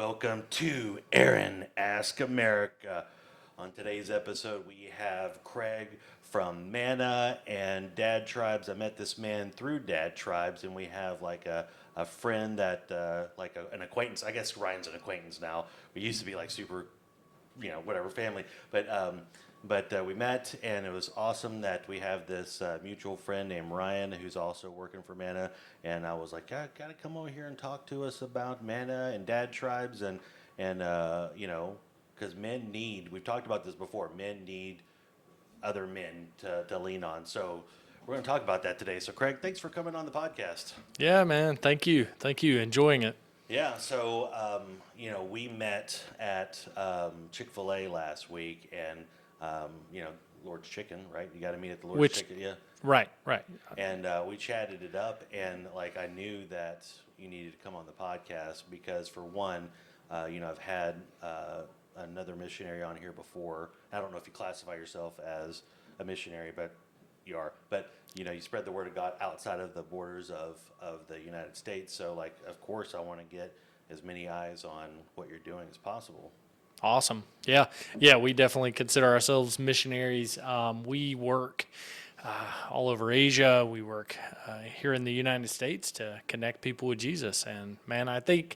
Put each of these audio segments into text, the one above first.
Welcome to Aaron Ask America. On today's episode, we have Craig from Manna and Dad Tribes. I met this man through Dad Tribes, and we have like a friend that, an acquaintance. I guess Ryan's an acquaintance now. We used to be like super, whatever family. But we met, and it was awesome that we have this mutual friend named Ryan who's also working for Manna. And I was like, gotta come over here and talk to us about Manna and Dad Tribes, and because men need. We've talked about this before. Men need other men to lean on. So we're going to talk about that today. So Craig, thanks for coming on the podcast. Yeah, man. Thank you. Thank you. Enjoying it. Yeah, so we met at Chick-fil-A last week, and Lord's Chicken, right? You got to meet at the Lord's Which, Chicken, yeah. right, right. And we chatted it up, and like I knew that you needed to come on the podcast because, for one, I've had another missionary on here before. I don't know if you classify yourself as a missionary, but you are. But you spread the word of God outside of the borders of the United States. So, like, of course, I want to get as many eyes on what you're doing as possible. Awesome. Yeah. Yeah, we definitely consider ourselves missionaries. We work all over Asia. We work here in the United States to connect people with Jesus. And, man, I think,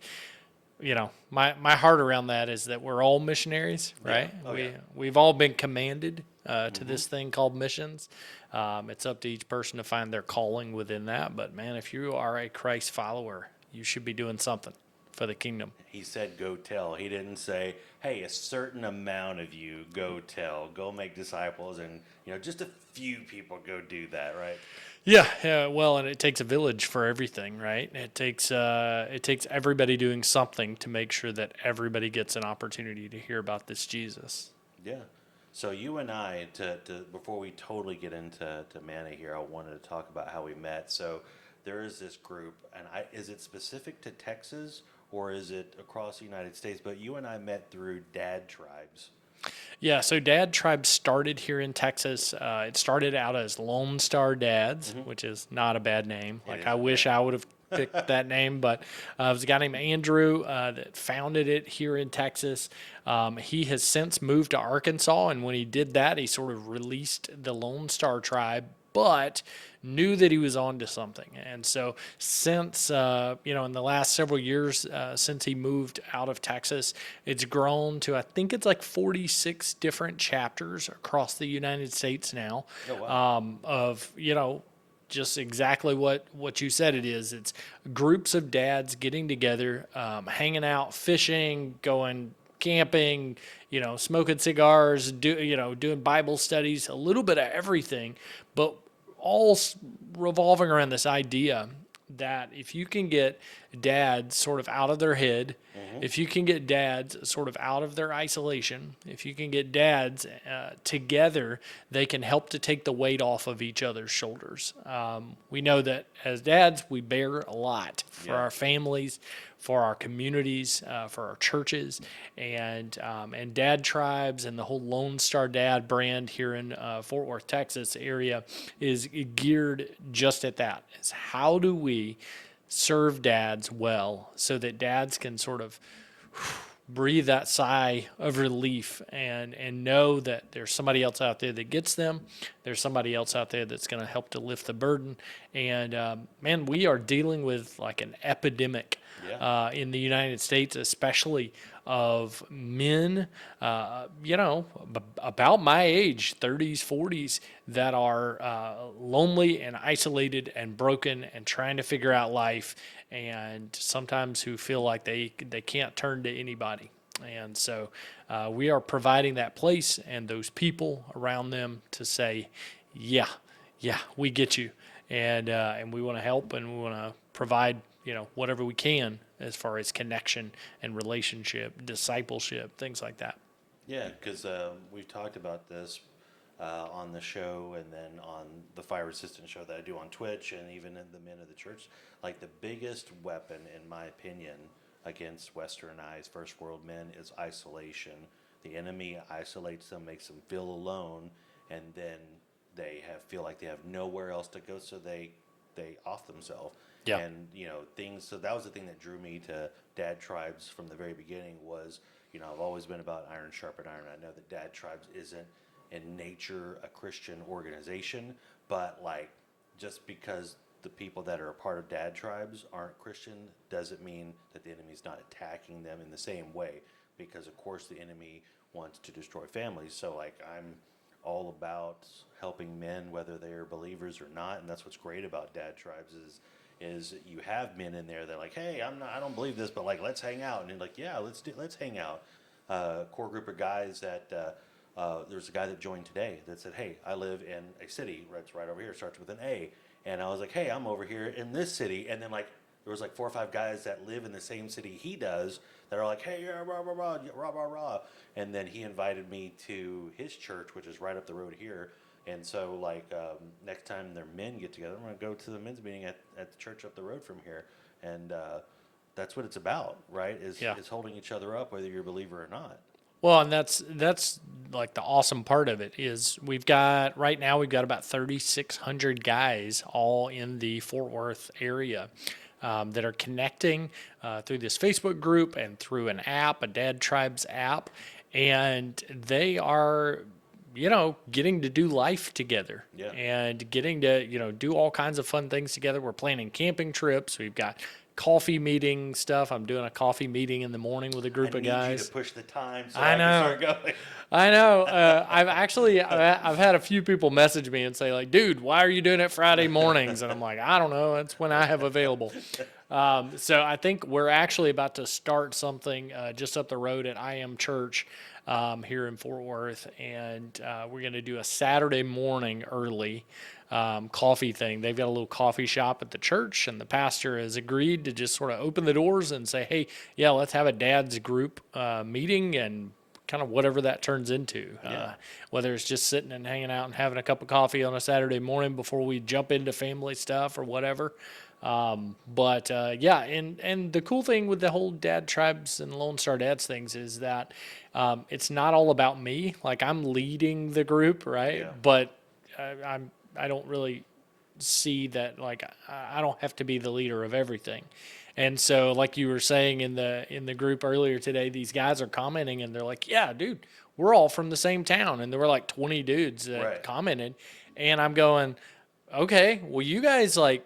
my heart around that is that we're all missionaries, right? Yeah. Oh, yeah. We've all been commanded to this thing called missions. It's up to each person to find their calling within that. But, man, if you are a Christ follower, you should be doing something for the kingdom. He said, "Go tell." He didn't say, "Hey, a certain amount of you go tell, go make disciples," and just a few people go do that, right? Yeah, yeah. Well, and it takes a village for everything, right? It takes everybody doing something to make sure that everybody gets an opportunity to hear about this Jesus. Yeah. So you and I, to before we totally get into Manna here, I wanted to talk about how we met. So there is this group, and is it specific to Texas or is it across the United States? But you and I met through Dad Tribes. Yeah, so Dad Tribe started here in Texas. It started out as Lone Star Dads, which is not a bad name. It Like, I isn't, wish yeah. I would have picked that name, but it was a guy named Andrew that founded it here in Texas. He has since moved to Arkansas, and when he did that, he sort of released the Lone Star Tribe, but knew that he was on to something. And so since, in the last several years, since he moved out of Texas, it's grown to, I think it's like 46 different chapters across the United States now. Oh, wow. Of, just exactly what you said it is. It's groups of dads getting together, hanging out, fishing, going camping, smoking cigars, doing Bible studies, a little bit of everything, but all revolving around this idea that if you can get dads sort of out of their head, if you can get dads sort of out of their isolation, if you can get dads together, they can help to take the weight off of each other's shoulders. We know that as dads, we bear a lot for Yeah. our families, for our communities, for our churches, and Dad Tribes and the whole Lone Star Dad brand here in Fort Worth, Texas area is geared just at that. Is how do we serve dads well so that dads can sort of breathe that sigh of relief and know that there's somebody else out there that gets them. There's somebody else out there that's going to help to lift the burden. And man, we are dealing with like an epidemic Yeah. in the United States, especially of men, about my age, 30s, 40s, that are lonely and isolated and broken and trying to figure out life, and sometimes who feel like they can't turn to anybody. And so we are providing that place and those people around them to say, yeah, we get you. And we want to help, and we want to provide, whatever we can as far as connection and relationship, discipleship, things like that. Yeah, because we've talked about this on the show and then on the Fire Resistant show that I do on Twitch and even in the Men of the Church. Like, the biggest weapon, in my opinion, against westernized first world men is isolation. The enemy isolates them, makes them feel alone, and then feel like they have nowhere else to go, so they off themselves. Yeah. And things. So that was the thing that drew me to Dad Tribes from the very beginning. Was I've always been about iron sharpen iron. I know that Dad Tribes isn't in nature a Christian organization, but like just because the people that are a part of Dad Tribes aren't Christian doesn't mean that the enemy's not attacking them in the same way, because of course the enemy wants to destroy families. So like I'm all about helping men whether they are believers or not, and that's what's great about Dad Tribes is you have men in there that are like, hey, I don't believe this, but like let's hang out, and you're like, yeah, let's hang out. Core group of guys that there's a guy that joined today that said, hey, I live in a city that's right over here, starts with an A, and I was like, hey, I'm over here in this city, and then like there was like 4 or 5 guys that live in the same city he does that are like, hey, yeah, rah, rah, rah, yeah, rah, rah, rah. And then he invited me to his church, which is right up the road here. And so, like, next time their men get together, I'm going to go to the men's meeting at the church up the road from here. And that's what it's about, right? Yeah. Is holding each other up, whether you're a believer or not. Well, and that's like the awesome part of it is we've got about 3,600 guys all in the Fort Worth area that are connecting through this Facebook group and through an app, a Dad Tribes app, and they are getting to do life together Yeah. and getting to do all kinds of fun things together. We're planning camping trips. We've got coffee meeting stuff. I'm doing a coffee meeting in the morning with a group I of need guys. you to push the time so I I can know. start going. I know. I've had a few people message me and say like, dude, why are you doing it Friday mornings? And I'm like, I don't know. It's when I have available. So I think we're actually about to start something just up the road at I Am Church here in Fort Worth. And we're going to do a Saturday morning early coffee thing. They've got a little coffee shop at the church, and the pastor has agreed to just sort of open the doors and say, hey, yeah, let's have a dad's group meeting and kind of whatever that turns into, whether it's just sitting and hanging out and having a cup of coffee on a Saturday morning before we jump into family stuff or whatever. And the cool thing with the whole Dad Tribes and Lone Star Dads things is that it's not all about me. Like I'm leading the group, right? Yeah. But I don't really see that like I don't have to be the leader of everything. And so like you were saying in the group earlier today, these guys are commenting and they're like, yeah, dude, we're all from the same town. And there were like 20 dudes that Right. commented. And I'm going, okay, well, you guys like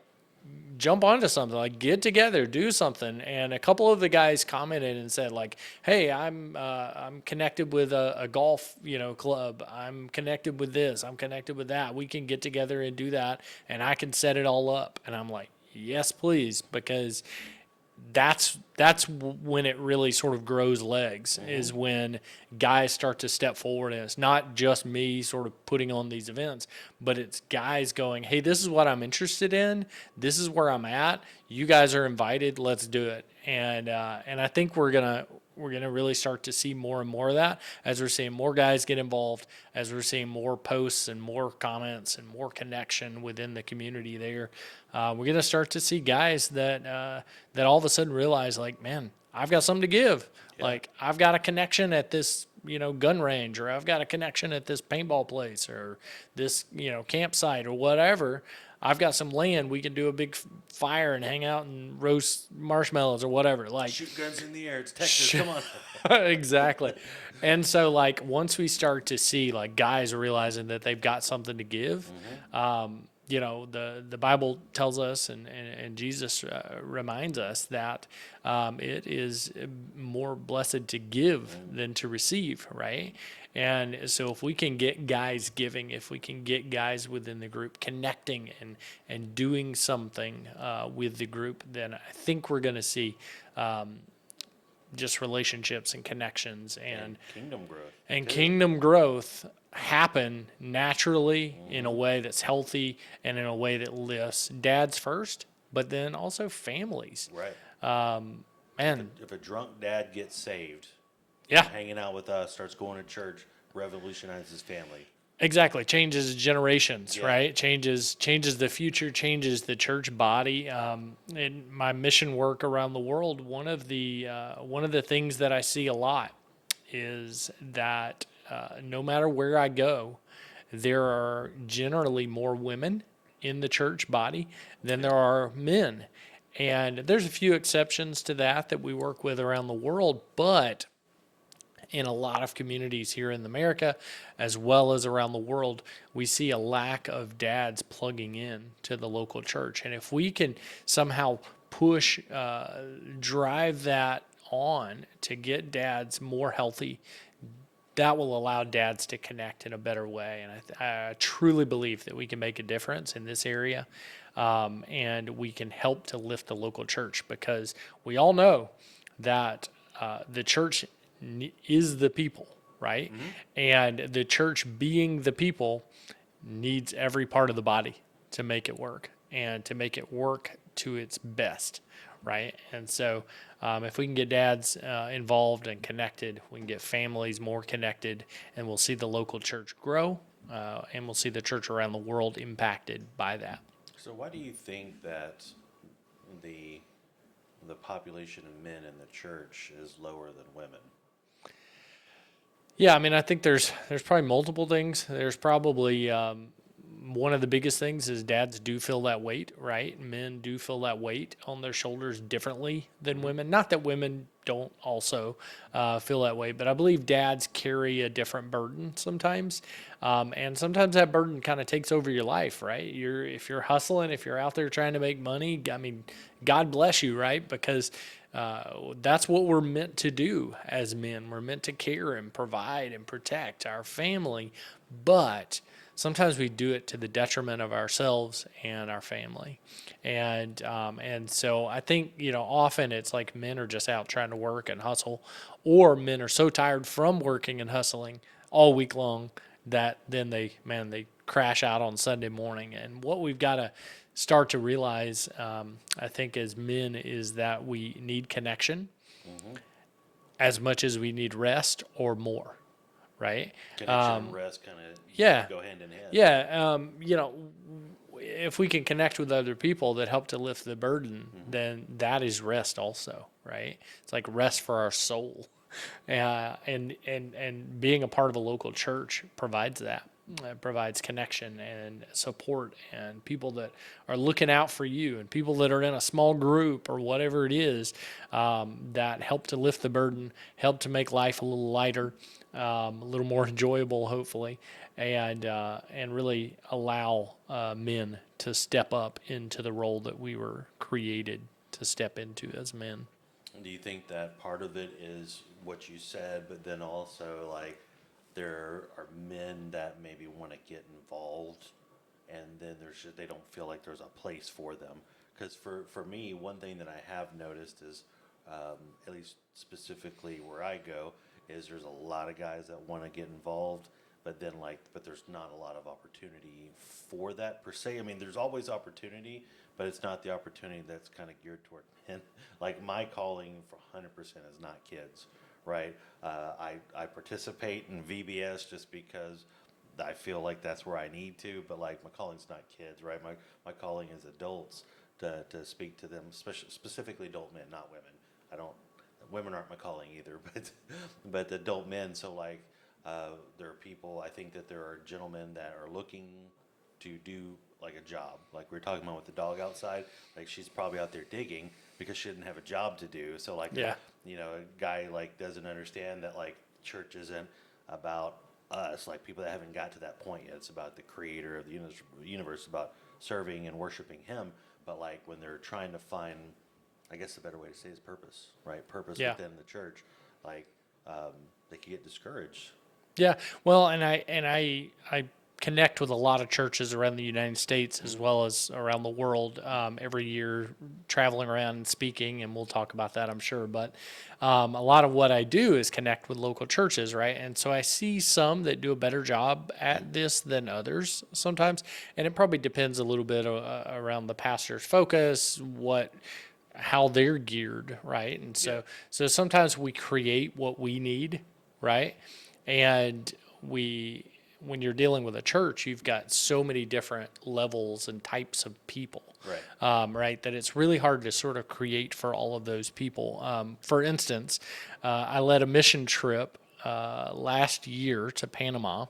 jump onto something, like get together, do something. And a couple of the guys commented and said like, hey, I'm connected with a golf club, I'm connected with this, I'm connected with that, we can get together and do that, and I can set it all up. And I'm like, yes please, because that's when it really sort of grows legs, is when guys start to step forward, and it's not just me sort of putting on these events, but it's guys going, hey, this is what I'm interested in, this is where I'm at, you guys are invited, let's do it. And I think we're gonna really start to see more and more of that as we're seeing more guys get involved, as we're seeing more posts and more comments and more connection within the community there. We're gonna start to see guys that all of a sudden realize like, man, I've got something to give. Yeah. Like I've got a connection at this gun range, or I've got a connection at this paintball place, or this campsite, or whatever. I've got some land, we can do a big fire and hang out and roast marshmallows or whatever. Like Shoot guns in the air. It's Texas. Come on. exactly. And so like once we start to see like guys realizing that they've got something to give, the Bible tells us and Jesus reminds us that it is more blessed to give than to receive, right? And so if we can get guys giving, if we can get guys within the group connecting and doing something with the group, then I think we're going to see just relationships and connections and kingdom growth. kingdom growth happen naturally in a way that's healthy and in a way that lifts dads first, but then also families. Right. And If a drunk dad gets saved, yeah, hanging out with us, starts going to church, revolutionizes his family. exactly. Changes generations, Yeah. right? Changes the future, changes the church body. In my mission work around the world, one of the things that I see a lot is that no matter where I go, there are generally more women in the church body than there are men. And there's a few exceptions to that we work with around the world, but in a lot of communities here in America, as well as around the world, we see a lack of dads plugging in to the local church. And if we can somehow push, drive that on to get dads more healthy, that will allow dads to connect in a better way. And I truly believe that we can make a difference in this area, and we can help to lift the local church, because we all know that the church is the people, right? Mm-hmm. And the church, being the people, needs every part of the body to make it work and to make it work to its best, right? And so, if we can get dads involved and connected, we can get families more connected, and we'll see the local church grow, and we'll see the church around the world impacted by that. So why do you think that the the population of men in the church is lower than women? Yeah, I mean, I think there's probably multiple things. There's probably one of the biggest things is dads do feel that weight, right? Men do feel that weight on their shoulders differently than women. Not that women don't also feel that way, but I believe dads carry a different burden sometimes, and sometimes that burden kind of takes over your life, right? If you're hustling, if you're out there trying to make money, I mean, God bless you, right? Because that's what we're meant to do as men. We're meant to care and provide and protect our family, but sometimes we do it to the detriment of ourselves and our family. And so I think, often it's like men are just out trying to work and hustle, or men are so tired from working and hustling all week long that then they crash out on Sunday morning. And what we've got to start to realize, I think, as men, is that we need connection Mm-hmm. as much as we need rest, or more, right? Connection and rest kind of Yeah. go hand in hand. Yeah, if we can connect with other people that help to lift the burden, then that is rest also, right? It's like rest for our soul, and being a part of a local church provides that. It provides connection and support, and people that are looking out for you, and people that are in a small group or whatever it is, that help to lift the burden, help to make life a little lighter, a little more enjoyable, hopefully, and really allow men to step up into the role that we were created to step into as men. Do you think that part of it is what you said, but then also like there are men that maybe want to get involved, and then they don't feel like there's a place for them? Because for me, one thing that I have noticed is, at least specifically where I go, is there's a lot of guys that want to get involved, but then but there's not a lot of opportunity for that per se. I mean, there's always opportunity, but it's not the opportunity that's kind of geared toward men. Like my calling for 100% is not kids, right? I participate in VBS just because I feel like that's where I need to, but like my calling's not kids, right? My calling is adults, to speak to them, specifically adult men, not women. I don't. Women aren't my calling either, but adult men. So there are people. I think that there are gentlemen that are looking to do like a job, like we were talking about with the dog outside. Like she's probably out there digging because she didn't have a job to do. So Yeah. a guy doesn't understand that church isn't about us, like people that haven't got to that point yet. It's about the creator of the universe, about serving and worshiping him. But when they're trying to find, I guess the better way to say is purpose, right? Purpose Yeah. within the church, they can get discouraged. Yeah, well, and I connect with a lot of churches around the United States as well as around the world, every year, traveling around and speaking, and we'll talk about that, I'm sure. But a lot of what I do is connect with local churches, right? And so I see some that do a better job at this than others sometimes, and it probably depends a little bit around the pastor's focus, how they're geared, right? And Yeah. so sometimes we create what we need, right? And when you're dealing with a church, you've got so many different levels and types of people, Right. right? That it's really hard to sort of create for all of those people. For instance, I led a mission trip last year to Panama,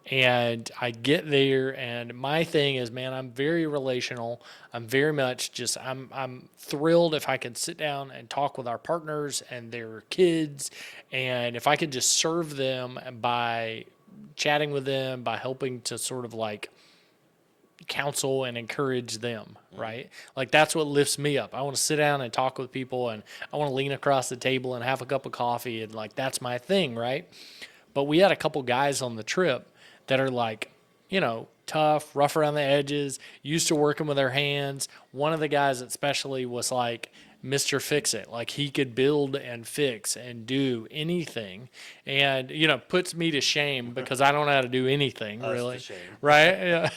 And I get there, and my thing is, man, I'm very relational. I'm very much just I'm thrilled if I can sit down and talk with our partners and their kids, and if I can just serve them by chatting with them, by helping to sort of like counsel and encourage them, right? Like that's what lifts me up. I want to sit down and talk with people, and I want to lean across the table and have a cup of coffee, and like that's my thing, right? But we had a couple guys on the trip that are like, tough, rough around the edges, used to working with their hands. One of the guys especially was like Mr. Fix It. Like he could build and fix and do anything. And, puts me to shame because I don't know how to do anything Us to really. shame. Right? Yeah.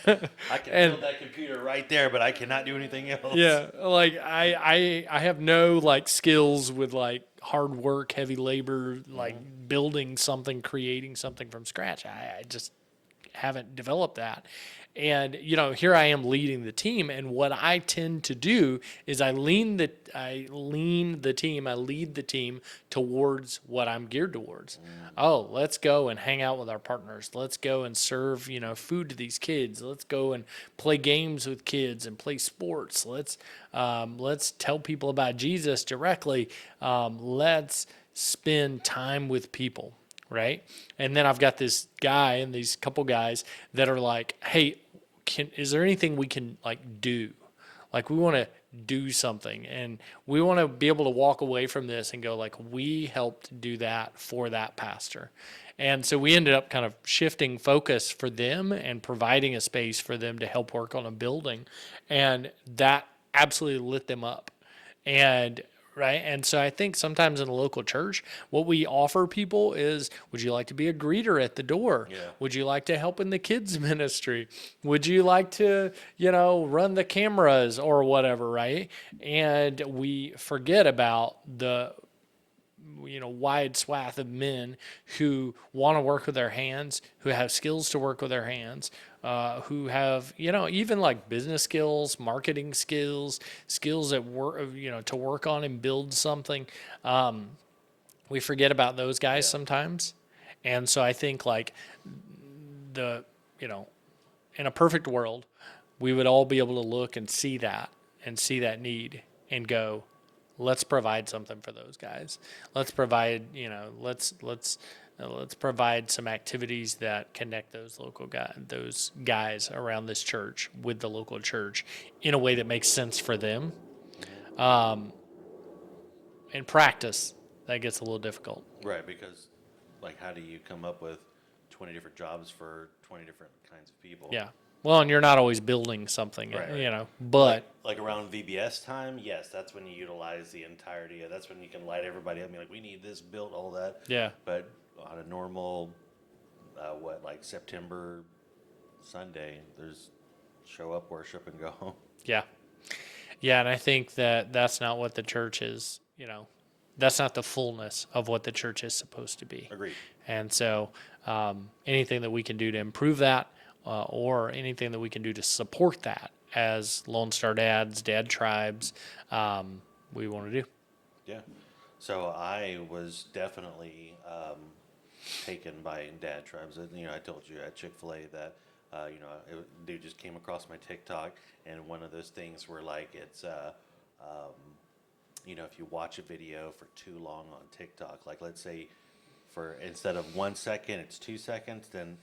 I can And build that computer right there, but I cannot do anything else. yeah, like I have no like skills with like hard work, heavy labor, like building something, creating something from scratch. I just haven't developed that. And here I am leading the team, and what I tend to do is I lead the team towards what I'm geared towards. Oh, let's go and hang out with our partners. Let's go and serve, food to these kids. Let's go and play games with kids and play sports. Let's tell people about Jesus directly. Let's spend time with people. Right. And then I've got this guy and these couple guys that are like, hey, is there anything we can like do? Like we want to do something, and we want to be able to walk away from this and go like, we helped do that for that pastor. And so we ended up kind of shifting focus for them and providing a space for them to help work on a building. And that absolutely lit them up. And right. And so I think sometimes in a local church, what we offer people is, would you like to be a greeter at the door? Yeah. Would you like to help in the kids ministry? Would you like to, run the cameras or whatever, right? And we forget about the wide swath of men who want to work with their hands, who have skills to work with their hands, who have even like business skills, marketing skills, skills at work, to work on and build something. We forget about those guys sometimes, and so I think like the in a perfect world, we would all be able to look and see that need and go, let's provide something for those guys. Let's provide, let's provide some activities that connect those guys around this church with the local church in a way that makes sense for them. In practice, that gets a little difficult. Right, because like how do you come up with 20 different jobs for 20 different kinds of people? Yeah. Well, and you're not always building something, Right. but Like around VBS time, yes, that's when you utilize the entirety of that's when you can light everybody up and be like, we need this built, all that. yeah. But on a normal, like September Sunday, there's show up, worship, and go home. Yeah. Yeah, and I think that that's not what the church is, that's not the fullness of what the church is supposed to be. Agreed. And so anything that we can do to improve that or anything that we can do to support that as Lone Star Dads, Dad Tribes, we want to do. Yeah. So I was definitely taken by Dad Tribes. I told you at Chick-fil-A that, dude just came across my TikTok, and one of those things where like it's, if you watch a video for too long on TikTok, like let's say for instead of 1 second, it's 2 seconds, then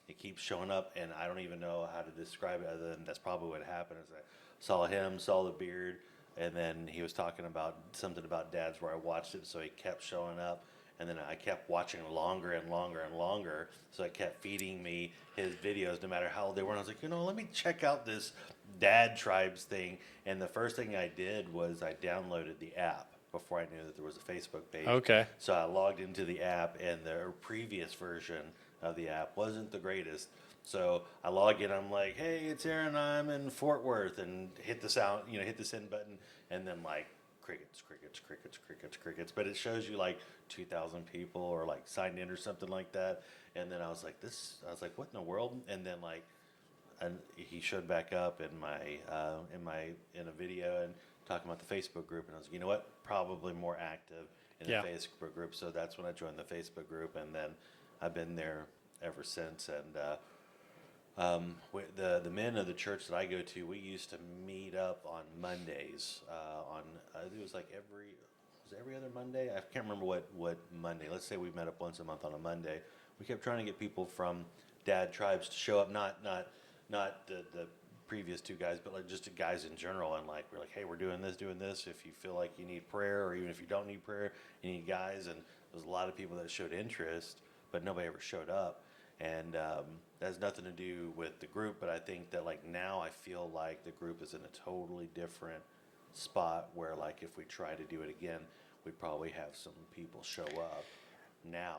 it keeps showing up, and I don't even know how to describe it other than that's probably what happened. Is I saw him, saw the beard, and then he was talking about something about dads where I watched it, so he kept showing up, and then I kept watching longer and longer and longer, so it kept feeding me his videos no matter how old they were. And I was like, let me check out this Dad Tribes thing, and the first thing I did was I downloaded the app before I knew that there was a Facebook page. Okay. So I logged into the app, and the previous version of the app wasn't the greatest. So I log in, I'm like, hey, it's Aaron, I'm in Fort Worth, and hit the sound, hit the send button, and then like crickets, crickets, crickets, crickets, crickets. But it shows you like 2,000 people or like signed in or something like that. And then I was like, what in the world? And then like, and he showed back up in a video and talking about the Facebook group, and I was like, you know what, probably more active in the Facebook group. So that's when I joined the Facebook group, and then I've been there ever since. And the men of the church that I go to, we used to meet up on Mondays. On I think it was like every other Monday. I can't remember what Monday. Let's say we met up once a month on a Monday. We kept trying to get people from Dad tribes to show up, not the previous two guys, but like just the guys in general. And like we're like, hey, we're doing this. If you feel like you need prayer, or even if you don't need prayer, you need guys. And there's a lot of people that showed interest, but nobody ever showed up. And that has nothing to do with the group, but I think that like now I feel like the group is in a totally different spot where like if we try to do it again, we'd probably have some people show up now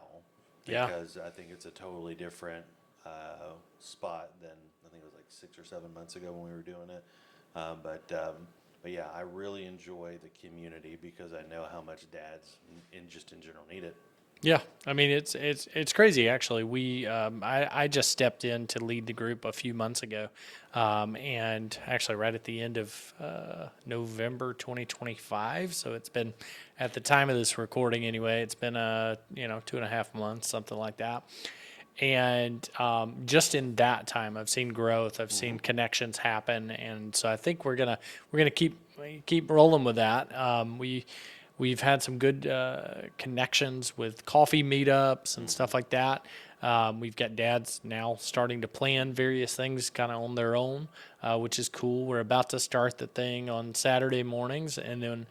Yeah. because I think it's a totally different spot than I think it was like 6 or 7 months ago when we were doing it. But yeah, I really enjoy the community because I know how much dads in general need it. Yeah, I mean it's crazy actually. I just stepped in to lead the group a few months ago, and actually right at the end of November 2025. So it's been, at the time of this recording anyway, it's been 2.5 months, something like that. And just in that time, I've seen growth. I've seen connections happen, and so I think we're gonna keep rolling with that. We've had some good connections with coffee meetups and stuff like that. We've got dads now starting to plan various things kind of on their own, which is cool. We're about to start the thing on Saturday mornings. And then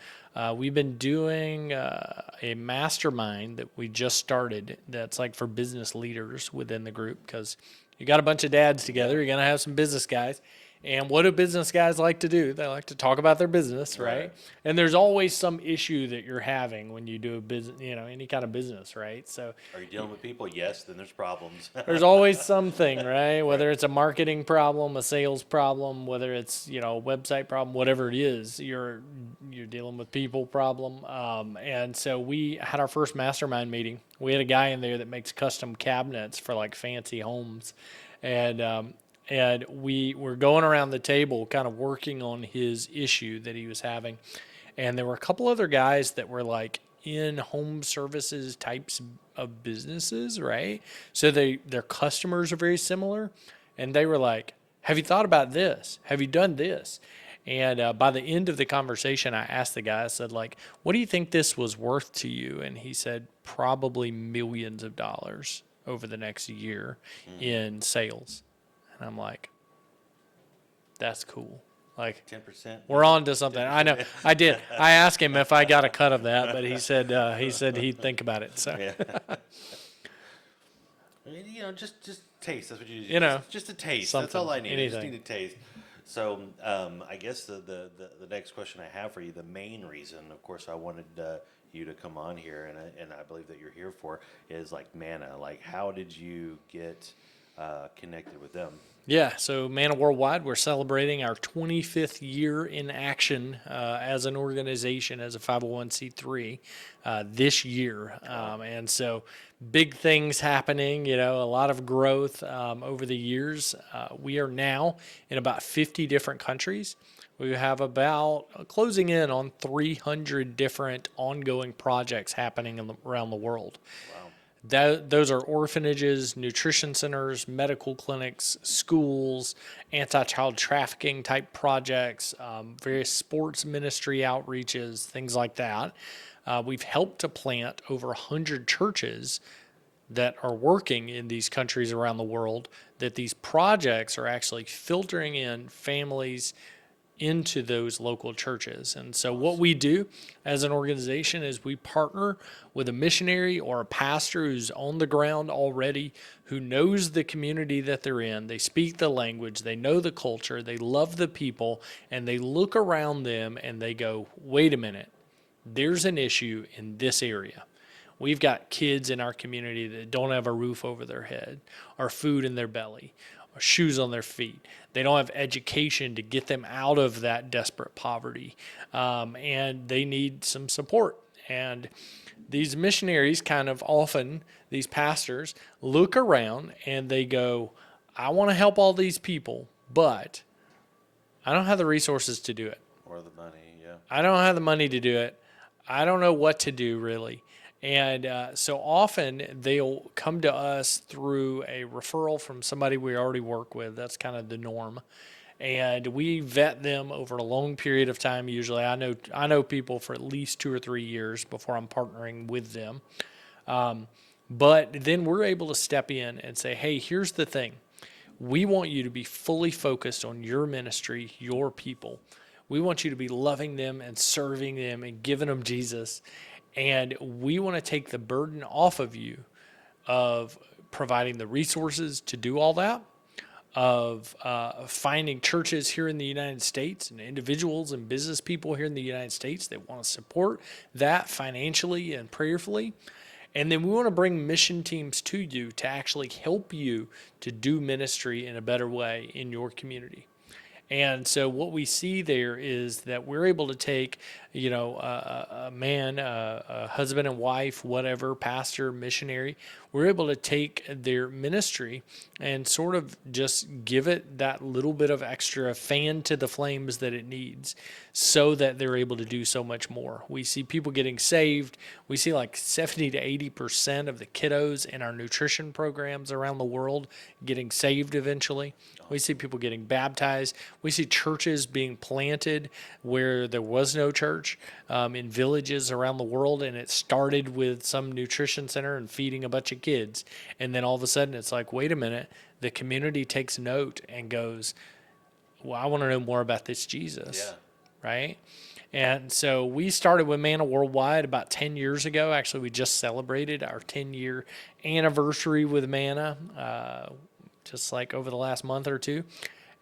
we've been doing a mastermind that we just started that's like for business leaders within the group, because you got a bunch of dads together. You're going to have some business guys. And what do business guys like to do? They like to talk about their business, right? And there's always some issue that you're having when you do a business, any kind of business, right? So Are you dealing with people? Yes, then there's problems. there's always something, right? Whether it's a marketing problem, a sales problem, whether it's, a website problem, whatever it is, you're dealing with people problem. And so we had our first mastermind meeting. We had a guy in there that makes custom cabinets for like fancy homes. And we were going around the table kind of working on his issue that he was having. And there were a couple other guys that were like in home services types of businesses, right? So their customers are very similar. And they were like, have you thought about this? Have you done this? And by the end of the conversation, I asked the guy, I said, like, what do you think this was worth to you? And he said, probably millions of dollars over the next year in sales. And I'm like, that's cool. Like 10%. we're on to something. 10%. I know. I did. I asked him if I got a cut of that, but he said he'd think about it. So Yeah. I mean, just taste. That's what you do. Just a taste. That's all I need. I just need a taste. So I guess the next question I have for you, the main reason, of course, I wanted you to come on here, and I believe that you're here for, is like Manna. Like, how did you get connected with them? Yeah, so Manna Worldwide, we're celebrating our 25th year in action as an organization, as a 501c3 this year. And so big things happening, a lot of growth over the years. We are now in about 50 different countries. We have about closing in on 300 different ongoing projects happening around the world. Wow. Those are orphanages, nutrition centers, medical clinics, schools, anti-child trafficking type projects, various sports ministry outreaches, things like that. We've helped to plant over 100 churches that are working in these countries around the world, that these projects are actually filtering in families into those local churches. And so what we do as an organization is we partner with a missionary or a pastor who's on the ground already, who knows the community that they're in. They speak the language, they know the culture, they love the people, and they look around them and they go, wait a minute, there's an issue in this area. We've got kids in our community that don't have a roof over their head, or food in their belly, or shoes on their feet. They don't have education to get them out of that desperate poverty, and they need some support. And these missionaries kind of often, these pastors, look around and they go, I want to help all these people, but I don't have the resources to do it. Or the money, yeah. I don't have the money to do it. I don't know what to do, really. And so often they'll come to us through a referral from somebody we already work with. That's kind of the norm. And we vet them over a long period of time. Usually, I know people for at least 2 or 3 years before I'm partnering with them. But then we're able to step in and say, hey, here's the thing. We want you to be fully focused on your ministry, your people. We want you to be loving them and serving them and giving them Jesus. And we want to take the burden off of you of providing the resources to do all that, of finding churches here in the United States and individuals and business people here in the United States that want to support that financially and prayerfully. And then we want to bring mission teams to you to actually help you to do ministry in a better way in your community. And so what we see there is that we're able to take, a man, a husband and wife, whatever, pastor, missionary, we're able to take their ministry and sort of just give it that little bit of extra fan to the flames that it needs so that they're able to do so much more. We see people getting saved. We see like 70 to 80% of the kiddos in our nutrition programs around the world getting saved eventually. We see people getting baptized. We see churches being planted where there was no church in villages around the world, and it started with some nutrition center and feeding a bunch of kids. And then all of a sudden it's like, wait a minute, the community takes note and goes, well, I want to know more about this Jesus, right? And so we started with Manna Worldwide about 10 years ago. Actually, we just celebrated our 10-year anniversary with Manna just like over the last month or two.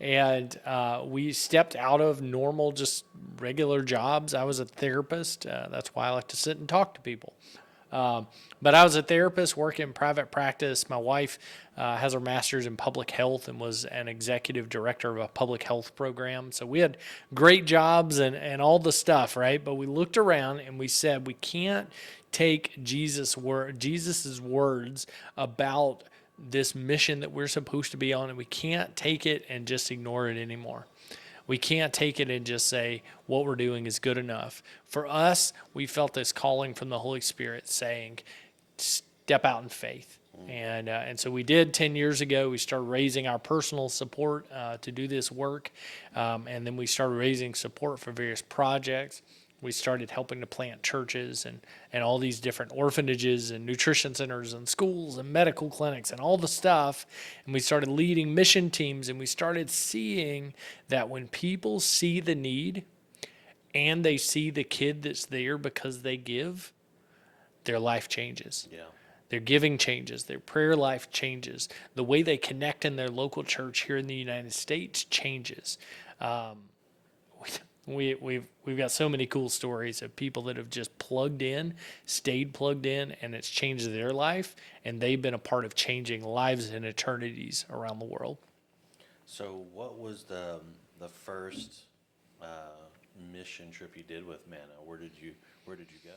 And we stepped out of normal, just regular jobs. I was a therapist. That's why I like to sit and talk to people. But I was a therapist working in private practice. My wife has her master's in public health and was an executive director of a public health program. So we had great jobs and all the stuff, right? But we looked around and we said, we can't take Jesus's words about this mission that we're supposed to be on, and we can't take it and just ignore it anymore. We can't take it and just say what we're doing is good enough. For us, we felt this calling from the Holy Spirit saying, step out in faith. And so we did 10 years ago. We started raising our personal support to do this work. And then we started raising support for various projects. We started helping to plant churches and all these different orphanages and nutrition centers and schools and medical clinics and all the stuff. And we started leading mission teams, and we started seeing that when people see the need and they see the kid that's there because they give, their life changes. Yeah. Their giving changes. Their prayer life changes. The way they connect in their local church here in the United States changes. We've got so many cool stories of people that have just stayed plugged in, and it's changed their life, and they've been a part of changing lives and eternities around the world. So what was the first mission trip you did with Manna? Where did you go?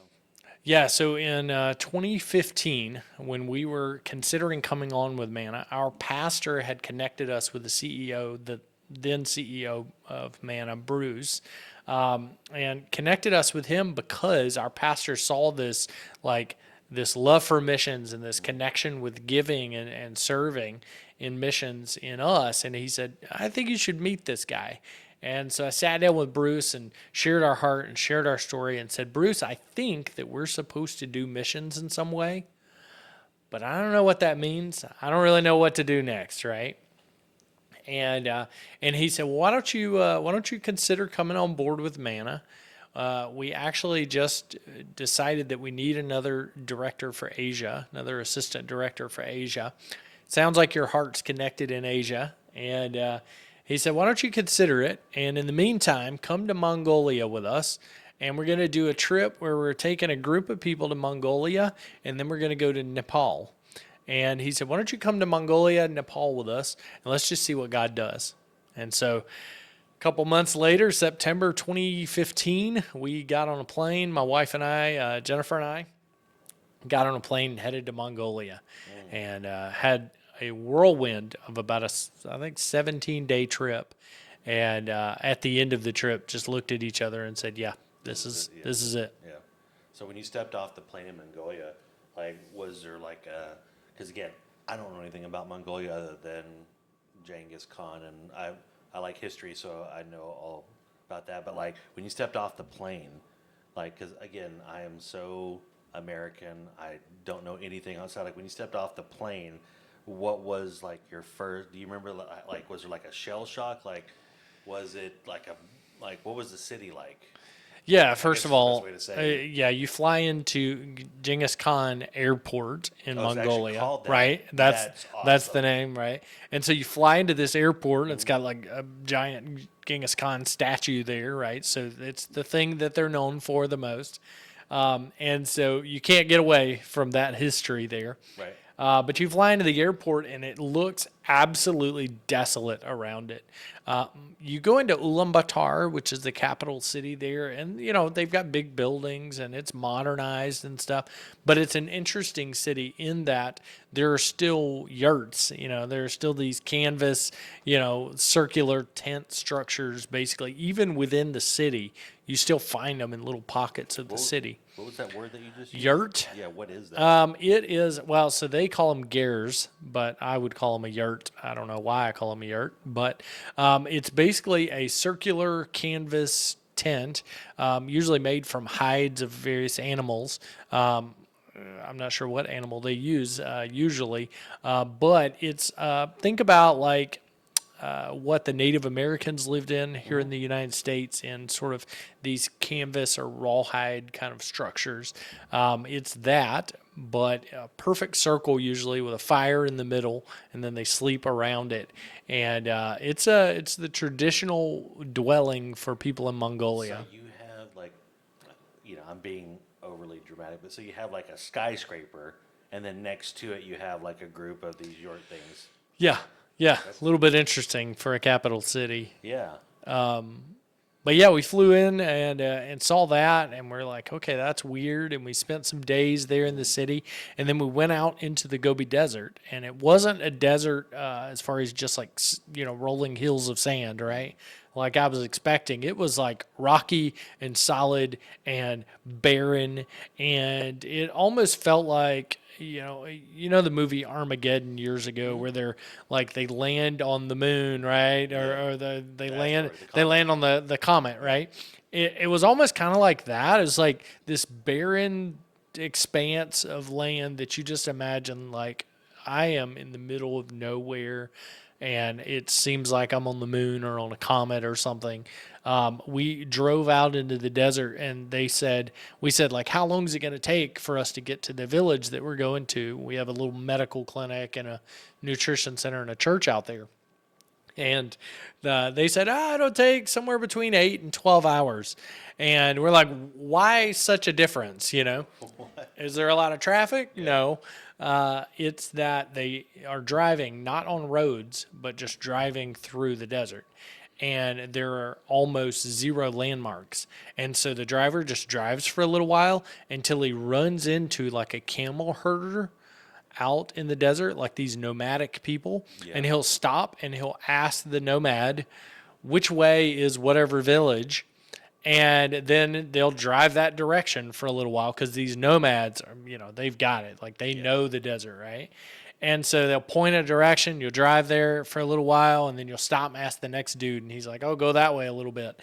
Yeah, so in 2015, when we were considering coming on with Manna, our pastor had connected us with the CEO, the then CEO of Manna, Bruce, and connected us with him because our pastor saw this love for missions and this connection with giving and serving in missions in us. And he said, I think you should meet this guy. And so I sat down with Bruce and shared our heart and shared our story and said, Bruce, I think that we're supposed to do missions in some way, but I don't know what that means. I don't really know what to do next, right? And he said, well, why don't you consider coming on board with Manna? We actually just decided that we need another director for Asia, another assistant director for Asia. Sounds like your heart's connected in Asia. And he said, why don't you consider it? And in the meantime, come to Mongolia with us. And we're going to do a trip where we're taking a group of people to Mongolia, and then we're going to go to Nepal. And he said, why don't you come to Mongolia and Nepal with us, and let's just see what God does. And so a couple months later, September 2015, we got on a plane. My wife and I, Jennifer and I, got on a plane and headed to Mongolia and had a whirlwind of about a 17-day trip. And at the end of the trip, just looked at each other and said, yeah, this is it. Yeah. So when you stepped off the plane in Mongolia, like, was there like a? Because again, I don't know anything about Mongolia other than Genghis Khan, and I like history, so I know all about that. But like when you stepped off the plane, like, because again, I am so American, I don't know anything outside. Like when you stepped off the plane, what was like your first? Do you remember like was there like a shell shock? Like was it like a like what was the city like? Yeah, I guess first of is the best all, way to say. yeah, you fly into Genghis Khan Airport in Oh, it's actually Mongolia, called that. right? That's That's that's the awesome. name, right? And so you fly into this airport, and it's Mm-hmm. got like a giant Genghis Khan statue there, right? So it's the thing that they're known for the most, and so you can't get away from that history there. Right. But you fly into the airport and it looks absolutely desolate around it. Uh, you go into Ulaanbaatar, which is the capital city there, and they've got big buildings and it's modernized and stuff. But it's an interesting city in that there are still yurts. There are still these canvas, circular tent structures. Basically, even within the city, you still find them in little pockets of the What, city. what was that word that you just used? Yurt. Yeah, what is that? It is, well, so they call them gers, but I would call them a yurt. I don't know why I call them a yurt, but it's basically a circular canvas tent, usually made from hides of various animals. I'm not sure what animal they use usually, but it's think about like what the Native Americans lived in here in the United States in sort of these canvas or rawhide kind of structures. It's that, but a perfect circle usually with a fire in the middle, and then they sleep around it. And it's the traditional dwelling for people in So Mongolia. you have like, I'm being overly dramatic, but so you have like a skyscraper, and then next to it you have like a group of these yurt things. Yeah, yeah, That's a little bit interesting for a capital city. yeah. But yeah, we flew in and saw that, and we're like, okay, that's weird. And we spent some days there in the city, and then we went out into the Gobi Desert, and it wasn't a desert as far as just like rolling hills of sand, right? Like I was expecting. It was like rocky and solid and barren, and it almost felt like the movie Armageddon years ago, where they're like they land on the moon, right? Yeah. Or they The land asteroid, the they comet. land on the comet, right? It was almost kind of like that. It's like this barren expanse of land that you just imagine like I am in the middle of nowhere, and it seems like I'm on the moon or on a comet or something. We drove out into the desert, and we said, like, how long is it going to take for us to get to the village that we're going to? We have a little medical clinic and a nutrition center and a church out there. And they said, it'll take somewhere between 8 and 12 hours. And we're like, why such a difference? What? Is there a lot of traffic? Yeah. No. It's that they are driving not on roads, but just driving through the desert. And there are almost zero landmarks. And so the driver just drives for a little while until he runs into like a camel herder out in the desert, like these nomadic people. Yeah. And he'll stop and he'll ask the nomad which way is whatever village, and then they'll drive that direction for a little while because these nomads are, they've got it, like they Yeah. know the desert, right? And so they'll point a direction, you'll drive there for a little while, and then you'll stop and ask the next dude, and he's like, oh, go that way a little bit.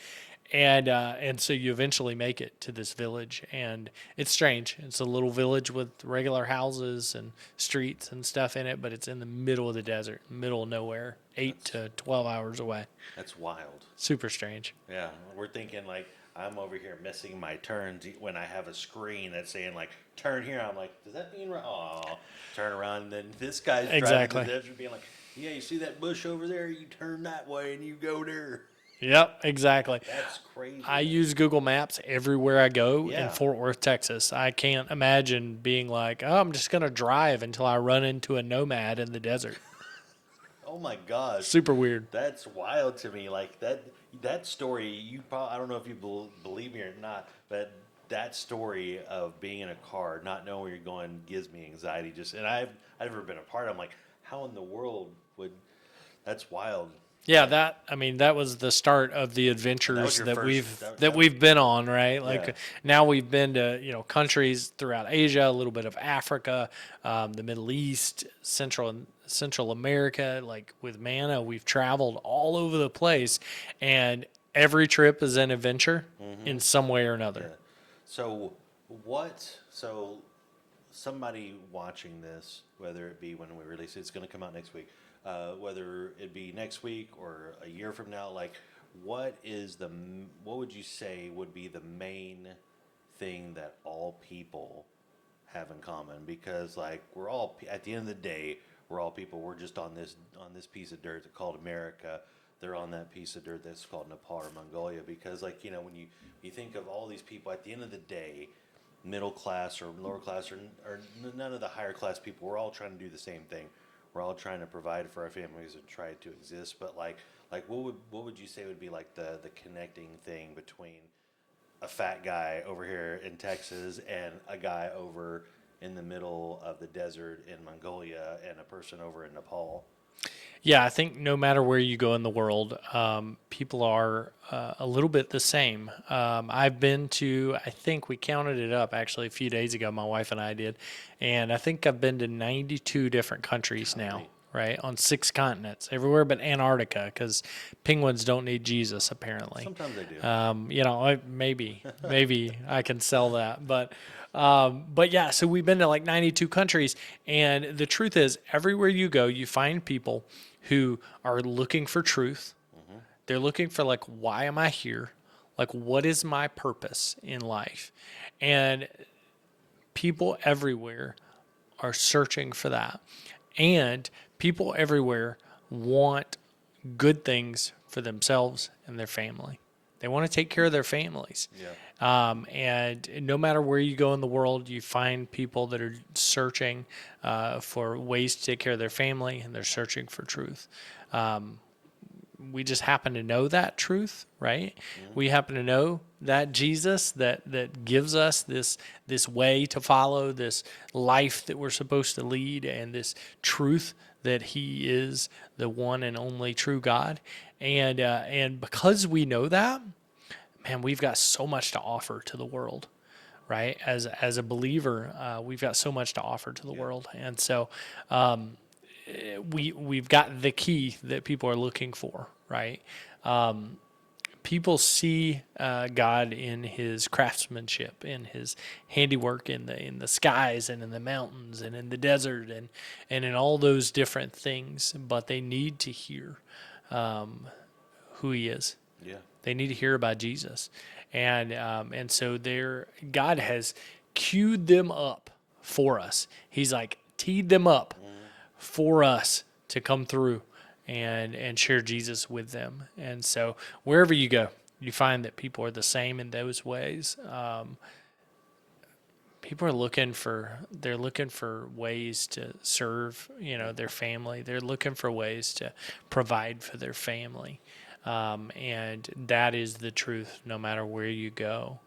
And so you eventually make it to this village, and it's strange. It's a little village with regular houses and streets and stuff in it, but it's in the middle of the desert, middle of nowhere, 8 to 12 hours away. That's wild. Super strange. Yeah, we're thinking like I'm over here missing my turns when I have a screen that's saying like turn here. I'm like, does that mean oh, turn around? And then this guy's Exactly. driving the desert, being like, yeah, you see that bush over there? You turn that way and you go there. Yep, exactly. That's crazy. I use Google Maps everywhere I go in Yeah. Fort Worth, Texas. I can't imagine being like, oh, I'm just going to drive until I run into a nomad in the desert. Oh my gosh. Super weird. That's wild to me. Like that story. You probably I don't know if you believe me or not, but that story of being in a car, not knowing where you're going, gives me anxiety. I've never been a part. I'm like, how in the world would? That's wild. Yeah, that was the start of the adventures your that first. we've been on, right? Like Yeah. now we've been to, countries throughout Asia, a little bit of Africa, the Middle East, Central America. Like with Manna, we've traveled all over the place, and every trip is an adventure in some way or Yeah. another. So what? So somebody watching this, whether it be when we release it, it's going to come out next week. Whether it be next week or a year from now, like what would you say would be the main thing that all people have in common? Because like we're all at the end of the day, we're all people. We're just on this piece of dirt called America. They're on that piece of dirt that's called Nepal or Mongolia. Because like when you think of all these people, at the end of the day, middle class or lower class or none of the higher class people, we're all trying to do the same thing. We're all trying to provide for our families and try to exist. But like what would you say would be like the connecting thing between a fat guy over here in Texas and a guy over in the middle of the desert in Mongolia and a person over in Nepal? Yeah, I think no matter where you go in the world, people are a little bit the same. I've been to, I think we counted it up actually a few days ago, my wife and I did, and I think I've been to 92 different countries now, Golly. right, on 6 continents, everywhere but Antarctica, because penguins don't need Jesus, apparently. Sometimes they do. Maybe I can sell that, but yeah, so we've been to like 92 countries, and the truth is, everywhere you go, you find people who are looking for truth. They're looking for like, why am I here? Like, what is my purpose in life? And people everywhere are searching for that. And people everywhere want good things for themselves and their family. They want to take care of their families. Yeah. And no matter where you go in the world, you find people that are searching for ways to take care of their family, and they're searching for truth. We just happen to know that truth, right? We happen to know that Jesus that gives us this way to follow, this life that we're supposed to lead, and this truth that He is the one and only true God. And because we know that, man, we've got so much to offer to the world, right? As a believer, we've got so much to offer to the world, and so we've got the key that people are looking for, right? People see God in His craftsmanship, in His handiwork, in the skies and in the mountains and in the desert and in all those different things. But they need to hear who He is. Yeah. They need to hear about Jesus, and so God has queued them up for us. He's like teed them up for us to come through and share Jesus with them. And so wherever you go, you find that people are the same in those ways. People are looking for ways to serve, their family. They're looking for ways to provide for their family. And that is the truth no matter where you go.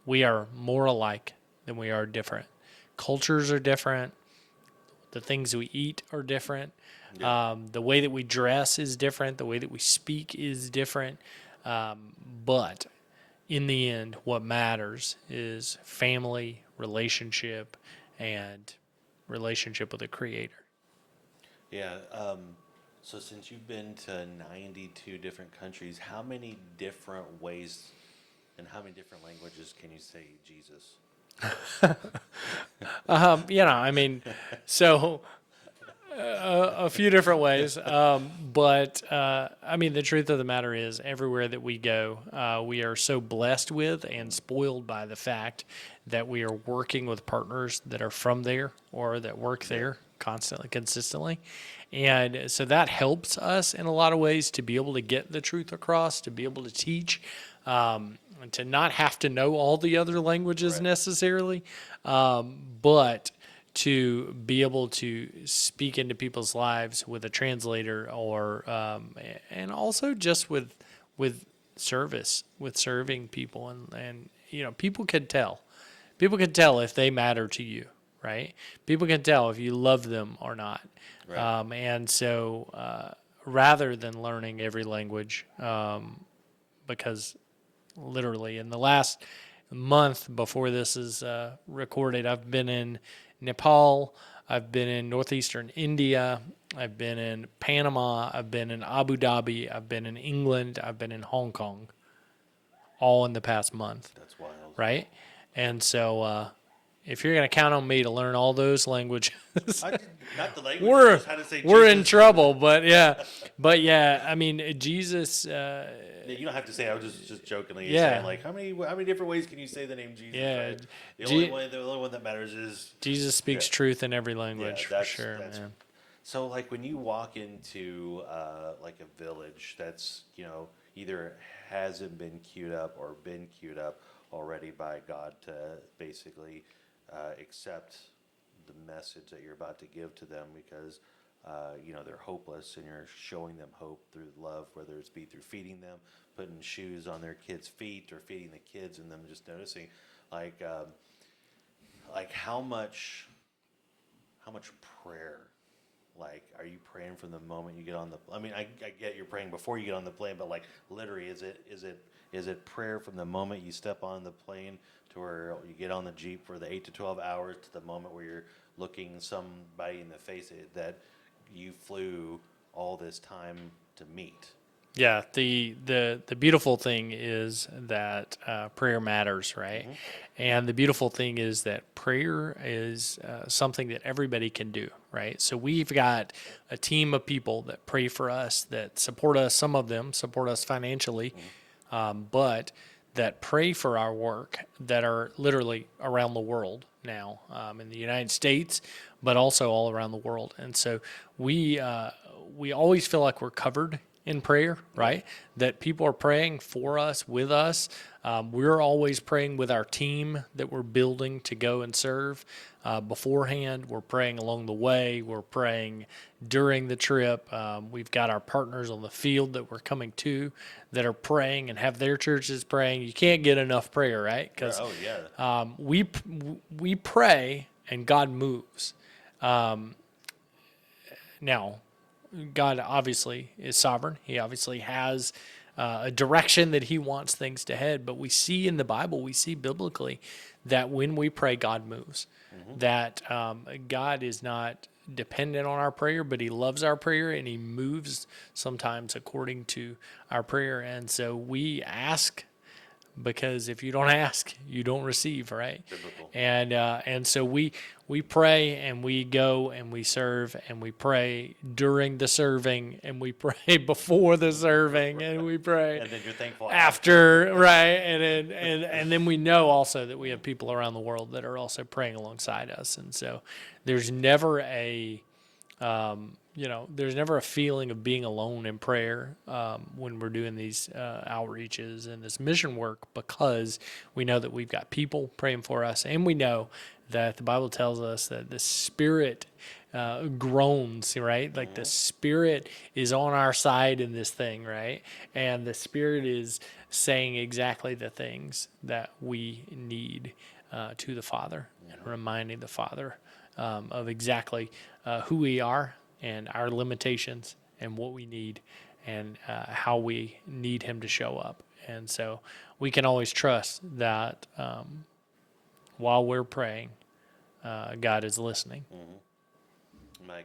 We are more alike than we are different. Cultures are different. The things we eat are different. Yeah. The way that we dress is different. The way that we speak is different. But in the end, what matters is family, relationship, and relationship with the Creator. Yeah. So since you've been to 92 different countries, how many different ways and how many different languages can you say Jesus? So a few different ways. But the truth of the matter is, everywhere that we go, we are so blessed with and spoiled by the fact that we are working with partners that are from there or that work there constantly, consistently. And so that helps us in a lot of ways to be able to get the truth across, to be able to teach, and to not have to know all the other languages Right. necessarily, but to be able to speak into people's lives with a translator, or and also just with service, with serving people, and people can tell. People can tell if they matter to you, right? People can tell if you love them or not. Right. And so rather than learning every language, because literally in the last month before this is recorded, I've been in Nepal, I've been in northeastern India, I've been in Panama, I've been in Abu Dhabi, I've been in England, I've been in Hong Kong, all in the past month, That's wild. right? And so if you're going to count on me to learn all those languages, Not the language, we're just how to say we're in Jesus. trouble. But yeah, I mean Jesus. You don't have to say. I was just jokingly Yeah. saying like, how many different ways can you say the name Jesus? Yeah, Right? The only one that matters is Jesus speaks truth in every language for sure, that's man. so. Like when you walk into like a village that's either hasn't been queued up or been queued up already by God to basically accept the message that you're about to give to them because they're hopeless and you're showing them hope through love, whether it's be through feeding them, putting shoes on their kids' feet, or feeding the kids, and them just noticing like how much prayer. Like, are you praying from the moment you get on the? I mean, I get you're praying before you get on the plane, but like literally, is it prayer from the moment you step on the plane to where you get on the Jeep for the 8 to 12 hours to the moment where you're looking somebody in the face that you flew all this time to meet? Yeah, the beautiful thing is that prayer matters, right? And the beautiful thing is that prayer is something that everybody can do, right? So we've got a team of people that pray for us, that support us. Some of them support us financially, but that pray for our work, that are literally around the world now, in the United States, but also all around the world. And so we always feel like we're covered in prayer, right? That people are praying for us, with us. We're always praying with our team that we're building to go and serve beforehand. We're praying along the way. We're praying during the trip. We've got our partners on the field that we're coming to that are praying and have their churches praying. You can't get enough prayer, right? Because we pray and God moves. Now, God obviously is sovereign. He obviously has a direction that he wants things to head. But we see in the Bible, we see biblically that when we pray, God moves. That God is not dependent on our prayer, but he loves our prayer and he moves sometimes according to our prayer. And so we ask, because if you don't ask, you don't receive, right? Biblical. And so we pray and we go and we serve and we pray during the serving and we pray before the serving and we pray And then you're thankful after, right? And then we know also that we have people around the world that are also praying alongside us, and so there's never a there's never a feeling of being alone in prayer when we're doing these outreaches and this mission work, because we know that we've got people praying for us, and we know that the Bible tells us that the Spirit groans, right? Like the Spirit is on our side in this thing, right? And the Spirit is saying exactly the things that we need to the Father, and reminding the Father of exactly who we are and our limitations and what we need and how we need him to show up. And so we can always trust that while we're praying, God is listening. My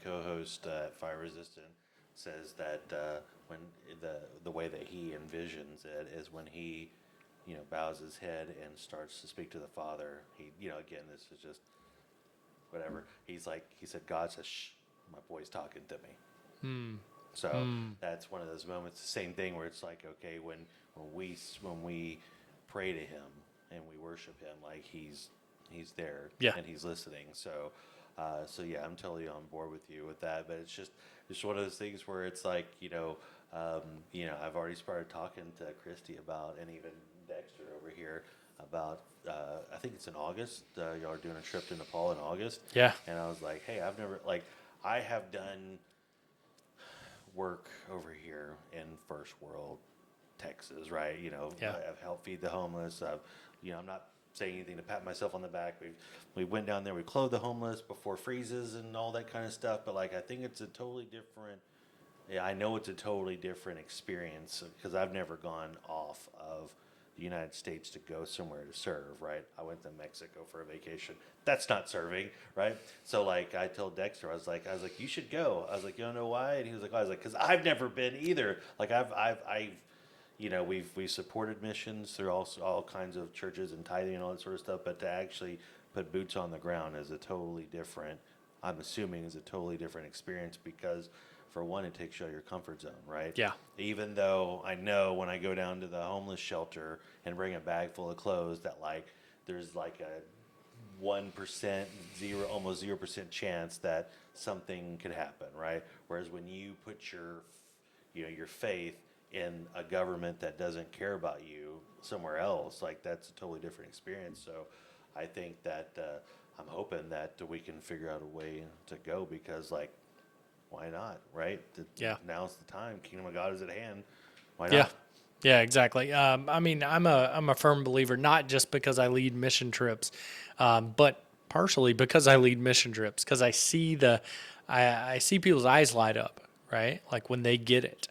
co-host at Fire Resistant says that when the way that he envisions it is when he bows his head and starts to speak to the Father. He again, this is just whatever. He said, God says, shh, my boy's talking to me. So that's one of those moments, the same thing where it's like, okay, when we pray to him and we worship him, like he's there and he's listening. So yeah, I'm totally on board with you with that. But it's just one of those things where it's like, I've already started talking to Christy about, and even Dexter over here about, I think it's in August. Y'all are doing a trip to Nepal in August. Yeah. And I was like, hey, I have done work over here in first world Texas, right? I've helped feed the homeless. I'm not saying anything to pat myself on the back. We went down there, we clothed the homeless before freezes and all that kind of stuff. But like, I think it's a totally different Yeah, I know it's a totally different experience because I've never gone off of the United States to go somewhere to serve, right? I went to Mexico for a vacation. That's not serving, right? So like I told Dexter, I was like, you should go. I was like, you don't know why? And he was like, I was like, because I've never been either. Like we've supported missions through all kinds of churches and tithing and all that sort of stuff, but to actually put boots on the ground is a totally different. I'm assuming is a totally different experience because, for one, it takes you out of your comfort zone, right? Yeah. Even though I know when I go down to the homeless shelter and bring a bag full of clothes that like there's like a 1%, almost 0% chance that something could happen, right? Whereas when you put your faith in a government that doesn't care about you somewhere else, like that's a totally different experience. So I think that I'm hoping that we can figure out a way to go because, like, why not, right? Yeah. Now's the time. Kingdom of God is at hand. Why Yeah. not? Yeah, exactly. I mean, I'm a firm believer, not just because I lead mission trips, but partially because I lead mission trips, because I see people's eyes light up, right? Like when they get it.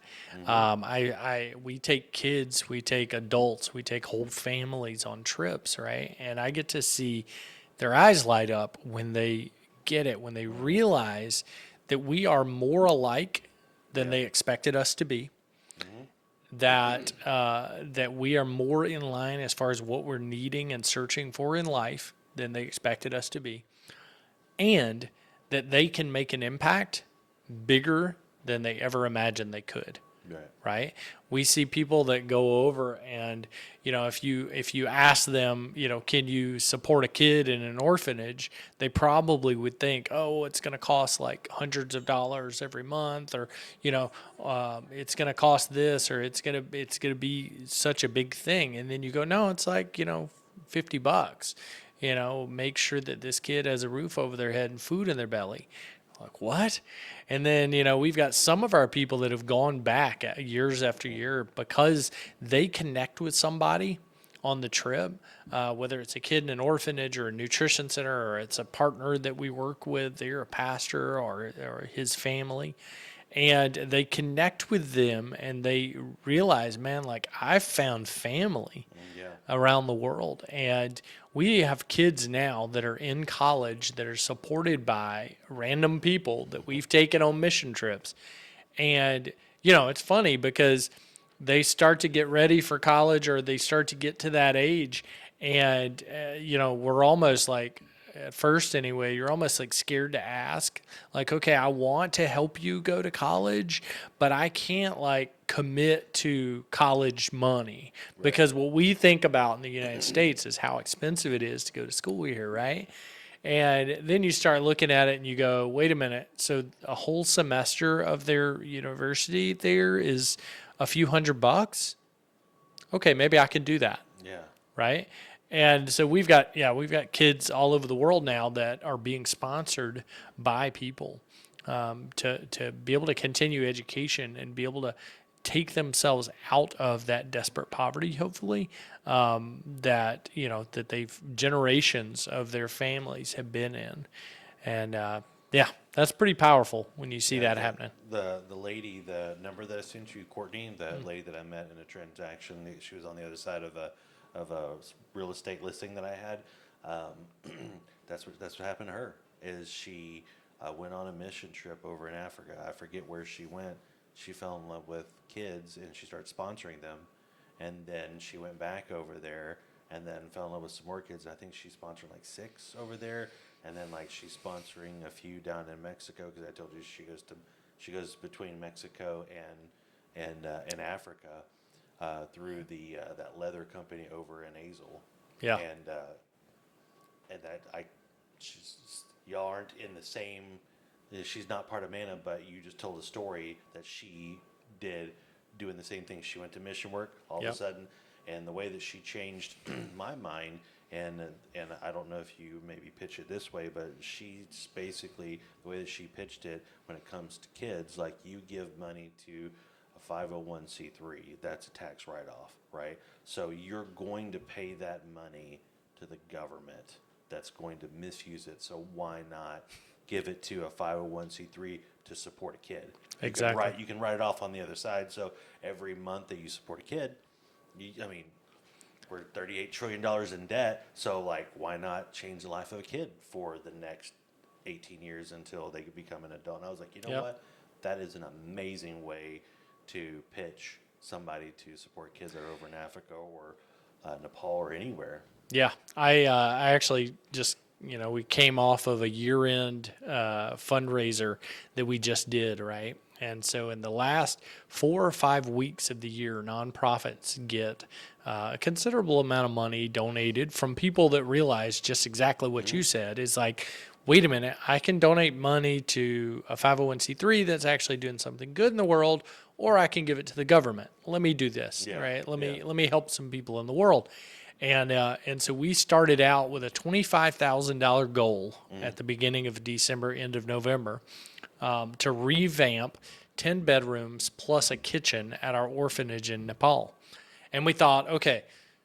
We take kids, we take adults, we take whole families on trips, right? And I get to see their eyes light up when they get it, when they realize that we are more alike than Yeah. they expected us to be, that we are more in line as far as what we're needing and searching for in life than they expected us to be, and that they can make an impact bigger than they ever imagined they could. Right. Right? We see people that go over and, if you ask them, can you support a kid in an orphanage, they probably would think, oh, it's going to cost like hundreds of dollars every month, or it's going to cost this, or it's going to be such a big thing. And then you go, no, it's like $50. Make sure that this kid has a roof over their head and food in their belly. Like, what? And then, we've got some of our people that have gone back years after year because they connect with somebody on the trip, whether it's a kid in an orphanage or a nutrition center, or it's a partner that we work with, they're a pastor or his family. And they connect with them and they realize, man, like I found family Yeah. around the world. And we have kids now that are in college that are supported by random people that we've taken on mission trips. And, it's funny because they start to get ready for college, or they start to get to that age. And, we're almost like, at first anyway, you're almost like scared to ask. Like, okay, I want to help you go to college, but I can't like commit to college money, Right. because what we think about in the United States is how expensive it is to go to school here, right? And then you start looking at it and you go, wait a minute. So a whole semester of their university there is a few $100. Okay, maybe I can do that, Yeah. right? And so we've got kids all over the world now that are being sponsored by people, to be able to continue education and be able to take themselves out of that desperate poverty, hopefully, that they've generations of their families have been in. And yeah, that's pretty powerful when you see Yeah. that happening. The lady, the number that I sent you, Courtney, the lady that I met in a transaction, she was on the other side of a real estate listing that I had. That's what happened to her. Is she went on a mission trip over in Africa. I forget where she went. She fell in love with kids and she started sponsoring them, and then she went back over there and then fell in love with some more kids. I think she's sponsoring like 6 over there, and then like she's sponsoring a few down in Mexico because I told you she goes between Mexico and Africa through the that leather company over in Azle, Yeah. and that y'all aren't in the same. She's not part of Manna, but you just told a story that she did doing the same thing. She went to mission work all of Yep. a sudden, and the way that she changed my mind, and I don't know if you maybe pitch it this way, but she's basically the way that she pitched it when it comes to kids, like you give money to a 501c3, that's a tax write-off, right? So you're going to pay that money to the government that's going to misuse it. So why not give it to a 501c3 to support a kid. Exactly. You can write it off on the other side. So every month that you support a kid, I mean, we're $38 trillion in debt. So, like, why not change the life of a kid for the next 18 years until they could become an adult? And I was like, you know Yep. what? That is an amazing way to pitch somebody to support kids that are over in Africa or Nepal or anywhere. Yeah, I actually just we came off of a year-end fundraiser that we just did, right? And so in the last 4 or 5 weeks of the year, nonprofits get a considerable amount of money donated from people that realize just exactly what you said is like, wait a minute, I can donate money to a 501c3 that's actually doing something good in the world, or I can give it to the government. Let me do this, Yeah, right? Let yeah. me help some people in the world. And so we started out with a $25,000 goal at the beginning of December, end of November, to revamp 10 bedrooms plus a kitchen at our orphanage in Nepal. And we thought, okay,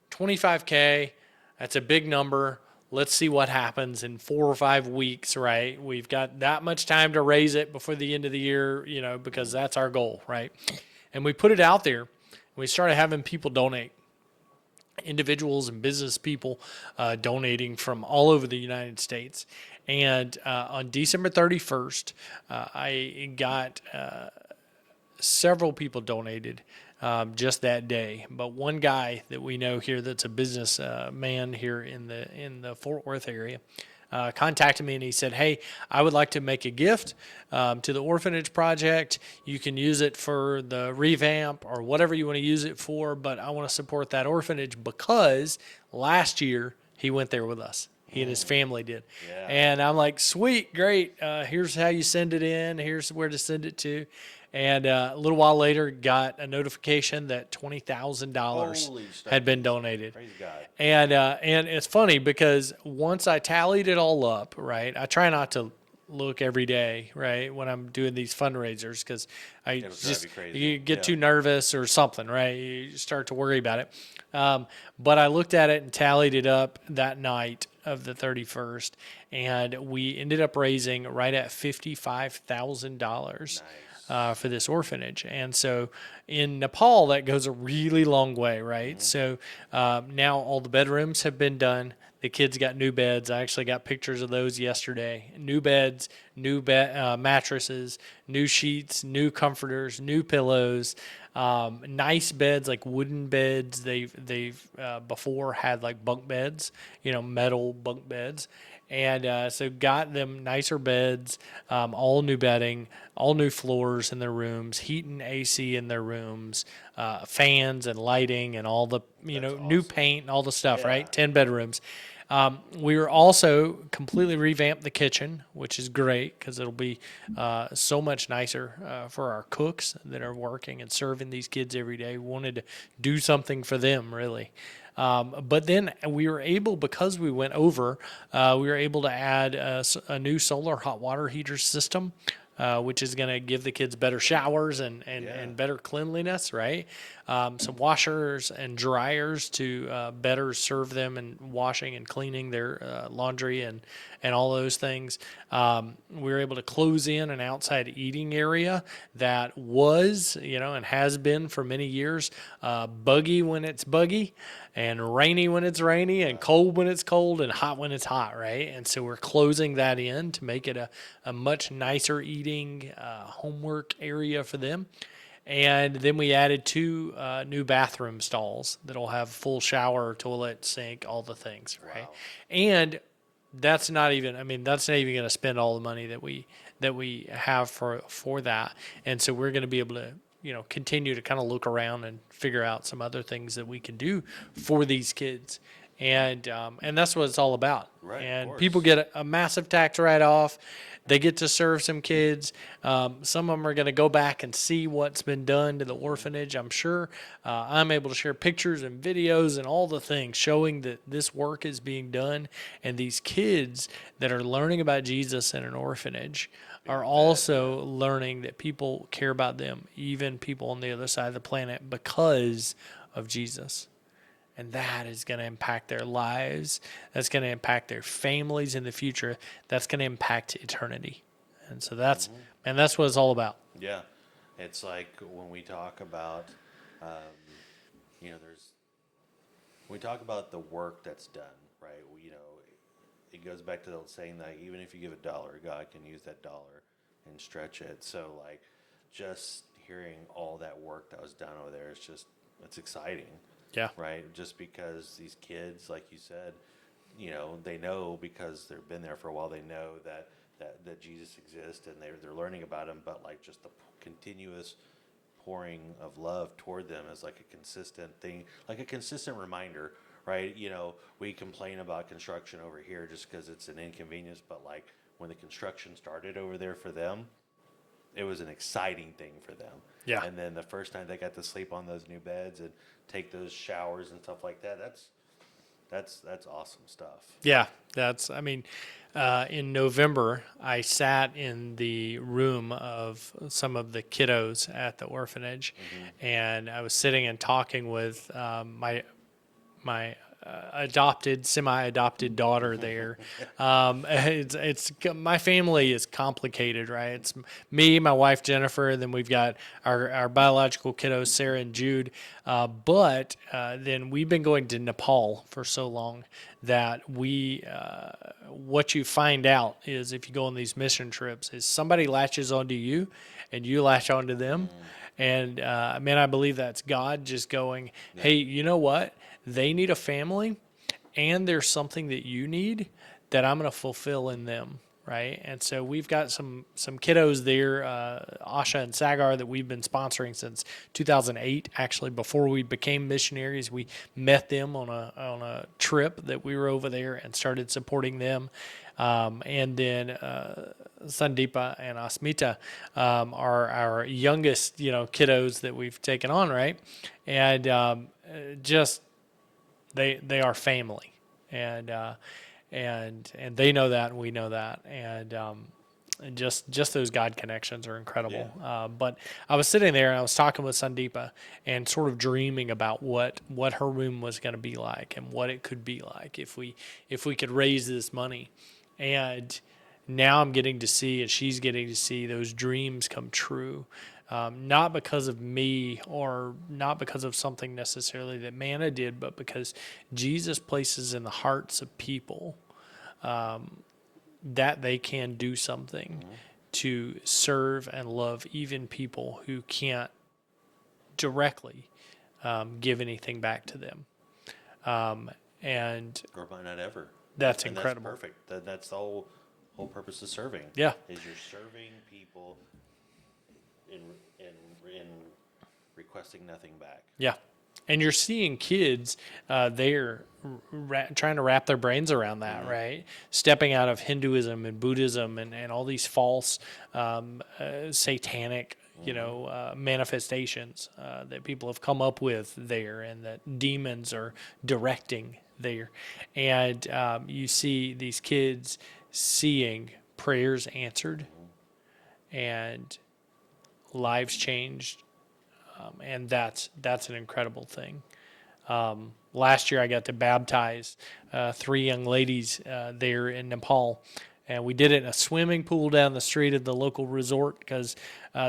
25K, that's a big number. Let's see what happens in 4 or 5 weeks, right? We've got that much time to raise it before the end of the year, because that's our goal, right? And we put it out there. We started having people donate, individuals and business people donating from all over the United States. And on December 31st, I got several people donated just that day. But one guy that we know here that's a business man here in the Fort Worth area contacted me and he said, "Hey, I would like to make a gift to the orphanage project. You can use it for the revamp or whatever you want to use it for, but I want to support that orphanage because last year he went there with us. He and his family did." Yeah. And I'm like, sweet, great. Here's how you send it in. Here's where to send it to. And a little while later, got a notification that $20,000 Holy had been Stuckers. donated. Praise God. And it's funny because once I tallied it all up, right, I try not to look every day, right, when I'm doing these fundraisers because It'll drive just you crazy. you get Yeah. too nervous or something, right? You start to worry about it. But I looked at it and tallied it up that night of the 31st, and we ended up raising right at $55,000. Nice. For this orphanage. And so in Nepal, that goes a really long way, right? So now all the bedrooms have been done. The kids got new beds. I actually got pictures of those yesterday. New beds, new mattresses, new sheets, new comforters, new pillows, nice beds like wooden beds. They've before had like bunk beds, metal bunk beds. And so got them nicer beds, all new bedding, all new floors in their rooms, heat and AC in their rooms, fans and lighting and all the, new awesome. paint and all the stuff, Yeah. right? 10 bedrooms. We were also completely revamped the kitchen, which is great because it'll be so much nicer for our cooks that are working and serving these kids every day. We wanted to do something for them, really. But then we were able, because we went over, we were able to add a new solar hot water heater system, which is going to give the kids better showers and better cleanliness, right? Some washers and dryers to better serve them in washing and cleaning their laundry and all those things. We were able to close in an outside eating area that was, and has been for many years, buggy when it's buggy, and rainy when it's rainy, and cold when it's cold, and hot when it's hot, right? And so we're closing that in to make it a much nicer eating homework area for them. And then we added 2 new bathroom stalls that'll have full shower, toilet, sink, all the things, right? Wow. And that's not even going to spend all the money that we have for that. And so we're going to be able to continue to kind of look around and figure out some other things that we can do for these kids. And that's what it's all about. Right, of and course. people get a massive tax write-off. They get to serve some kids. Some of them are going to go back and see what's been done to the orphanage, I'm sure. I'm able to share pictures and videos and all the things showing that this work is being done. And these kids that are learning about Jesus in an orphanage are also learning that people care about them, even people on the other side of the planet, because of Jesus. and that is going to impact their lives. That's going to impact their families in the future. That's going to impact eternity. And so that's what it's all about. Yeah, it's like when we talk about, um, there's when we talk about the work that's done, right? It goes back to the old saying that even if you give $1, God can use that dollar and stretch it. So like, just hearing all that work that was done over there is just it's exciting, Yeah. right? Just because these kids, like you said, they know because they've been there for a while. They know that Jesus exists, and they're learning about him. But like just the continuous pouring of love toward them is like a consistent thing, like a consistent reminder, right? We complain about construction over here just because it's an inconvenience, but like when the construction started over there for them, it was an exciting thing for them. Yeah. And then the first time they got to sleep on those new beds and take those showers and stuff like that, that's awesome stuff. Yeah, in November, I sat in the room of some of the kiddos at the orphanage, and I was sitting and talking with my semi-adopted daughter there. It's my family is complicated, right? It's me, my wife Jennifer, then we've got our biological kiddos Sarah and Jude. But then we've been going to Nepal for so long that what you find out is if you go on these mission trips is somebody latches onto you, and you latch onto them. And I believe that's God just going, hey, you know what? They need a family, and there's something that you need that I'm going to fulfill in them, right? And so we've got some kiddos there, Asha and Sagar, that we've been sponsoring since 2008. Actually, before we became missionaries, we met them on a trip that we were over there and started supporting them. And then Sandeepa and Asmita are our youngest, kiddos that we've taken on, right? And just they are family, and they know that, and we know that, and just those God connections are incredible. Yeah. But I was sitting there and I was talking with Sandeepa and sort of dreaming about what her room was going to be like and what it could be like if we could raise this money. And now I'm getting to see, and she's getting to see those dreams come true. Not because of me or not because of something necessarily that Manna did, but because Jesus places in the hearts of people that they can do something to serve and love even people who can't directly give anything back to them. And Or might not ever. that's And incredible. that's perfect. That's the whole purpose of serving. Yeah. Is you're serving people in requesting nothing back. Yeah. And you're seeing kids there trying to wrap their brains around that, right? Stepping out of Hinduism and Buddhism and all these false satanic, manifestations that people have come up with there, and that demons are directing there. And you see these kids seeing prayers answered and lives changed. And that's an incredible thing. Last year, I got to baptize 3 young ladies there in Nepal, and we did it in a swimming pool down the street at the local resort because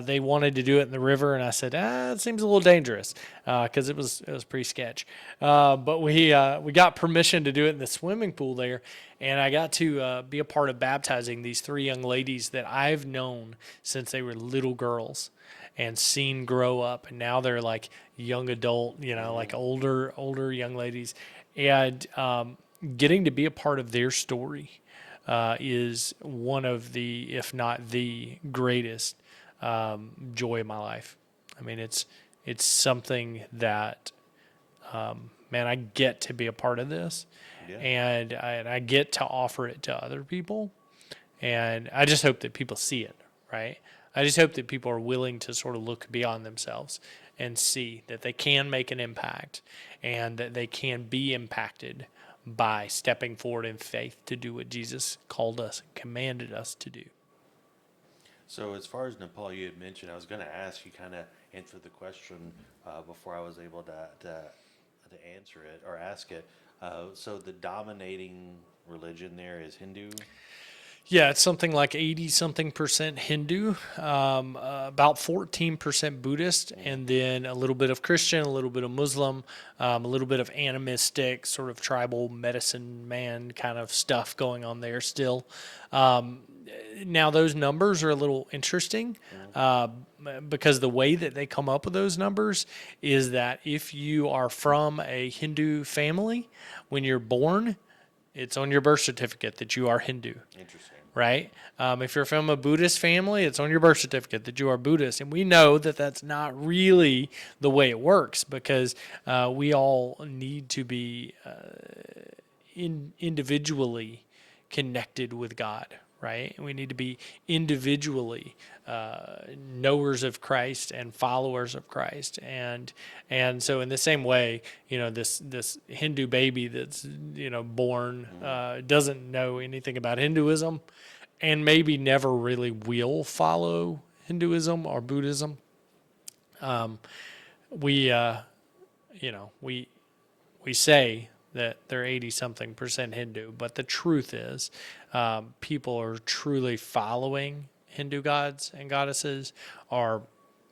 they wanted to do it in the river, and I said, it seems a little dangerous because it was pretty sketch. But we got permission to do it in the swimming pool there, and I got to be a part of baptizing these 3 young ladies that I've known since they were little girls and seen grow up, and now they're like young adult, like older young ladies, and getting to be a part of their story is one of the, if not the greatest joy of my life. I mean, it's something that, man, I get to be a part of this, and I get to offer it to other people, and I just hope that people see it, right? I just hope that people are willing to sort of look beyond themselves and see that they can make an impact and that they can be impacted by stepping forward in faith to do what Jesus called us and commanded us to do. So as far as Nepal, you had mentioned, I was going to ask, you kind of answered the question before I was able to to answer it or ask it. So the dominating religion there is Hindu. Yeah, it's something like 80 something percent Hindu, about 14% Buddhist, and then a little bit of Christian, a little bit of Muslim, a little bit of animistic, sort of tribal medicine man kind of stuff going on there still. Um, Now, those numbers are a little interesting because the way that they come up with those numbers is that if you are from a Hindu family, when you're born, it's on your birth certificate that you are Hindu, Interesting. right? If you're from a Buddhist family, it's on your birth certificate that you are Buddhist. And we know that that's not really the way it works because we all need to be individually connected with God, right? We need to be individually knowers of Christ and followers of Christ, and so in the same way, this Hindu baby that's born doesn't know anything about Hinduism, and maybe never really will follow Hinduism or Buddhism. We we say that they're 80 something percent Hindu, but the truth is, people are truly following Hindu gods and goddesses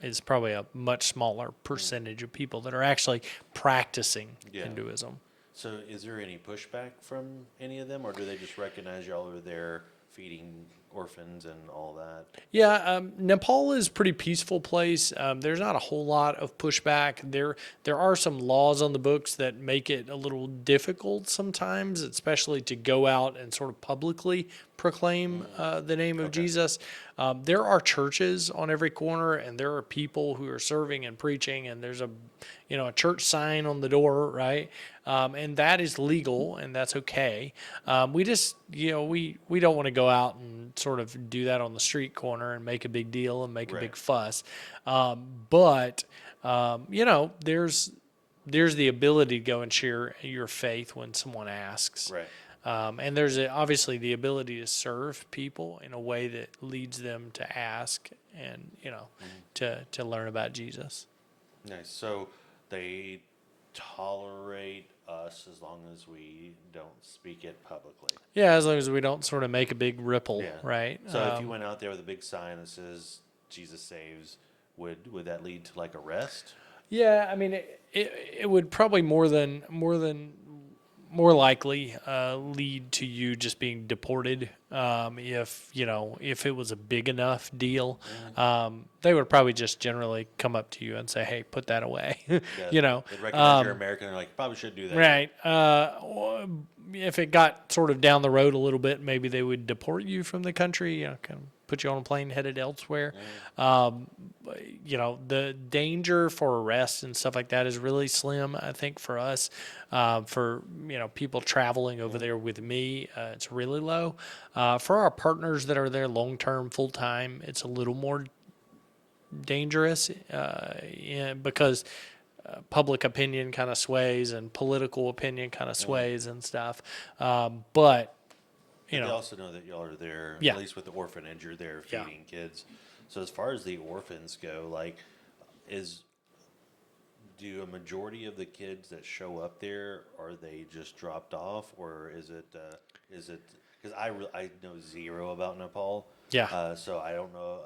is probably a much smaller percentage of people that are actually practicing Hinduism. So is there any pushback from any of them, or do they just recognize y'all are there feeding orphans and all that? Yeah, Nepal is a pretty peaceful place. There's not a whole lot of pushback. There are some laws on the books that make it a little difficult sometimes, especially to go out and sort of publicly proclaim the name of Jesus. There are churches on every corner, and there are people who are serving and preaching, and there's a church sign on the door, right? And that is legal, and that's okay. We just, we don't want to go out and sort of do that on the street corner and make a big deal and make a big fuss. But there's the ability to go and share your faith when someone asks. Right. And there's obviously the ability to serve people in a way that leads them to ask and, to learn about Jesus. Nice. So they tolerate us as long as we don't speak it publicly. Yeah, as long as we don't sort of make a big ripple, right? So if you went out there with a big sign that says Jesus saves, would that lead to like arrest? Yeah, I mean, it would probably more likely lead to you just being deported if it was a big enough deal. They would probably just generally come up to you and say, "Hey, put that away." They'd recognize you're American. They're like, probably should do that. Right. If it got sort of down the road a little bit, maybe they would deport you from the country. Kind of put you on a plane headed elsewhere. The danger for arrest and stuff like that is really slim, I think, for us. For people traveling over there with me, it's really low. For our partners that are there long term, full time, it's a little more dangerous because public opinion kind of sways and political opinion kind of sways and stuff. But they also know that y'all are there, Yeah. at least with the orphanage, you're there feeding kids. So as far as the orphans go, like, do a majority of the kids that show up there, are they just dropped off, or is it, because I know zero about Nepal. Yeah. So I don't know,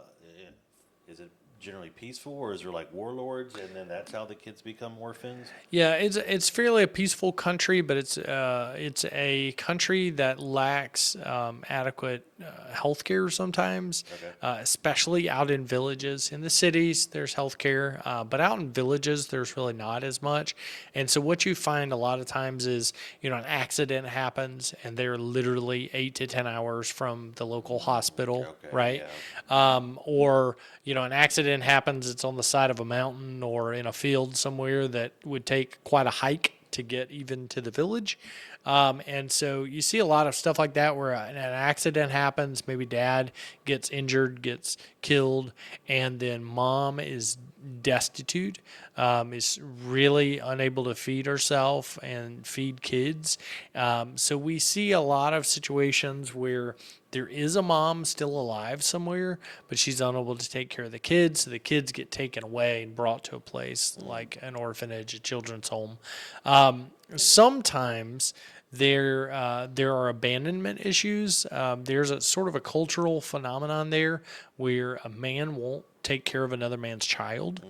is it generally peaceful, or is there like warlords, and then that's how the kids become orphans? Yeah, it's fairly a peaceful country, but it's a country that lacks adequate healthcare sometimes, especially out in villages. In the cities, there's healthcare, but out in villages, there's really not as much. And so what you find a lot of times is, an accident happens, and they're literally 8 to 10 hours from the local hospital, right? Yeah. Or an accident happens, it's on the side of a mountain or in a field somewhere that would take quite a hike to get even to the village. And so you see a lot of stuff like that where an accident happens, maybe dad gets injured, gets killed, and then mom is destitute, is really unable to feed herself and feed kids. So we see a lot of situations where there is a mom still alive somewhere, but she's unable to take care of the kids. So the kids get taken away and brought to a place like an orphanage, a children's home. Sometimes there are abandonment issues. There's a sort of a cultural phenomenon there where a man won't take care of another man's child.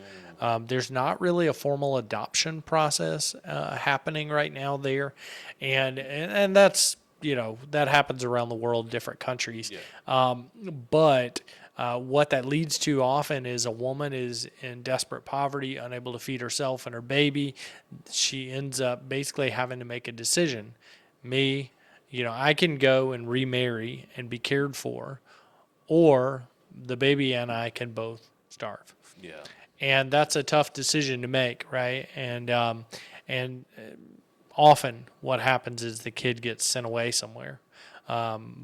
There's not really a formal adoption process happening right now there, and that's, that happens around the world, different countries. But what that leads to often is a woman is in desperate poverty, unable to feed herself and her baby. She ends up basically having to make a decision. Me, I can go and remarry and be cared for, or the baby and I can both starve. Yeah. And that's a tough decision to make, right? And often what happens is the kid gets sent away somewhere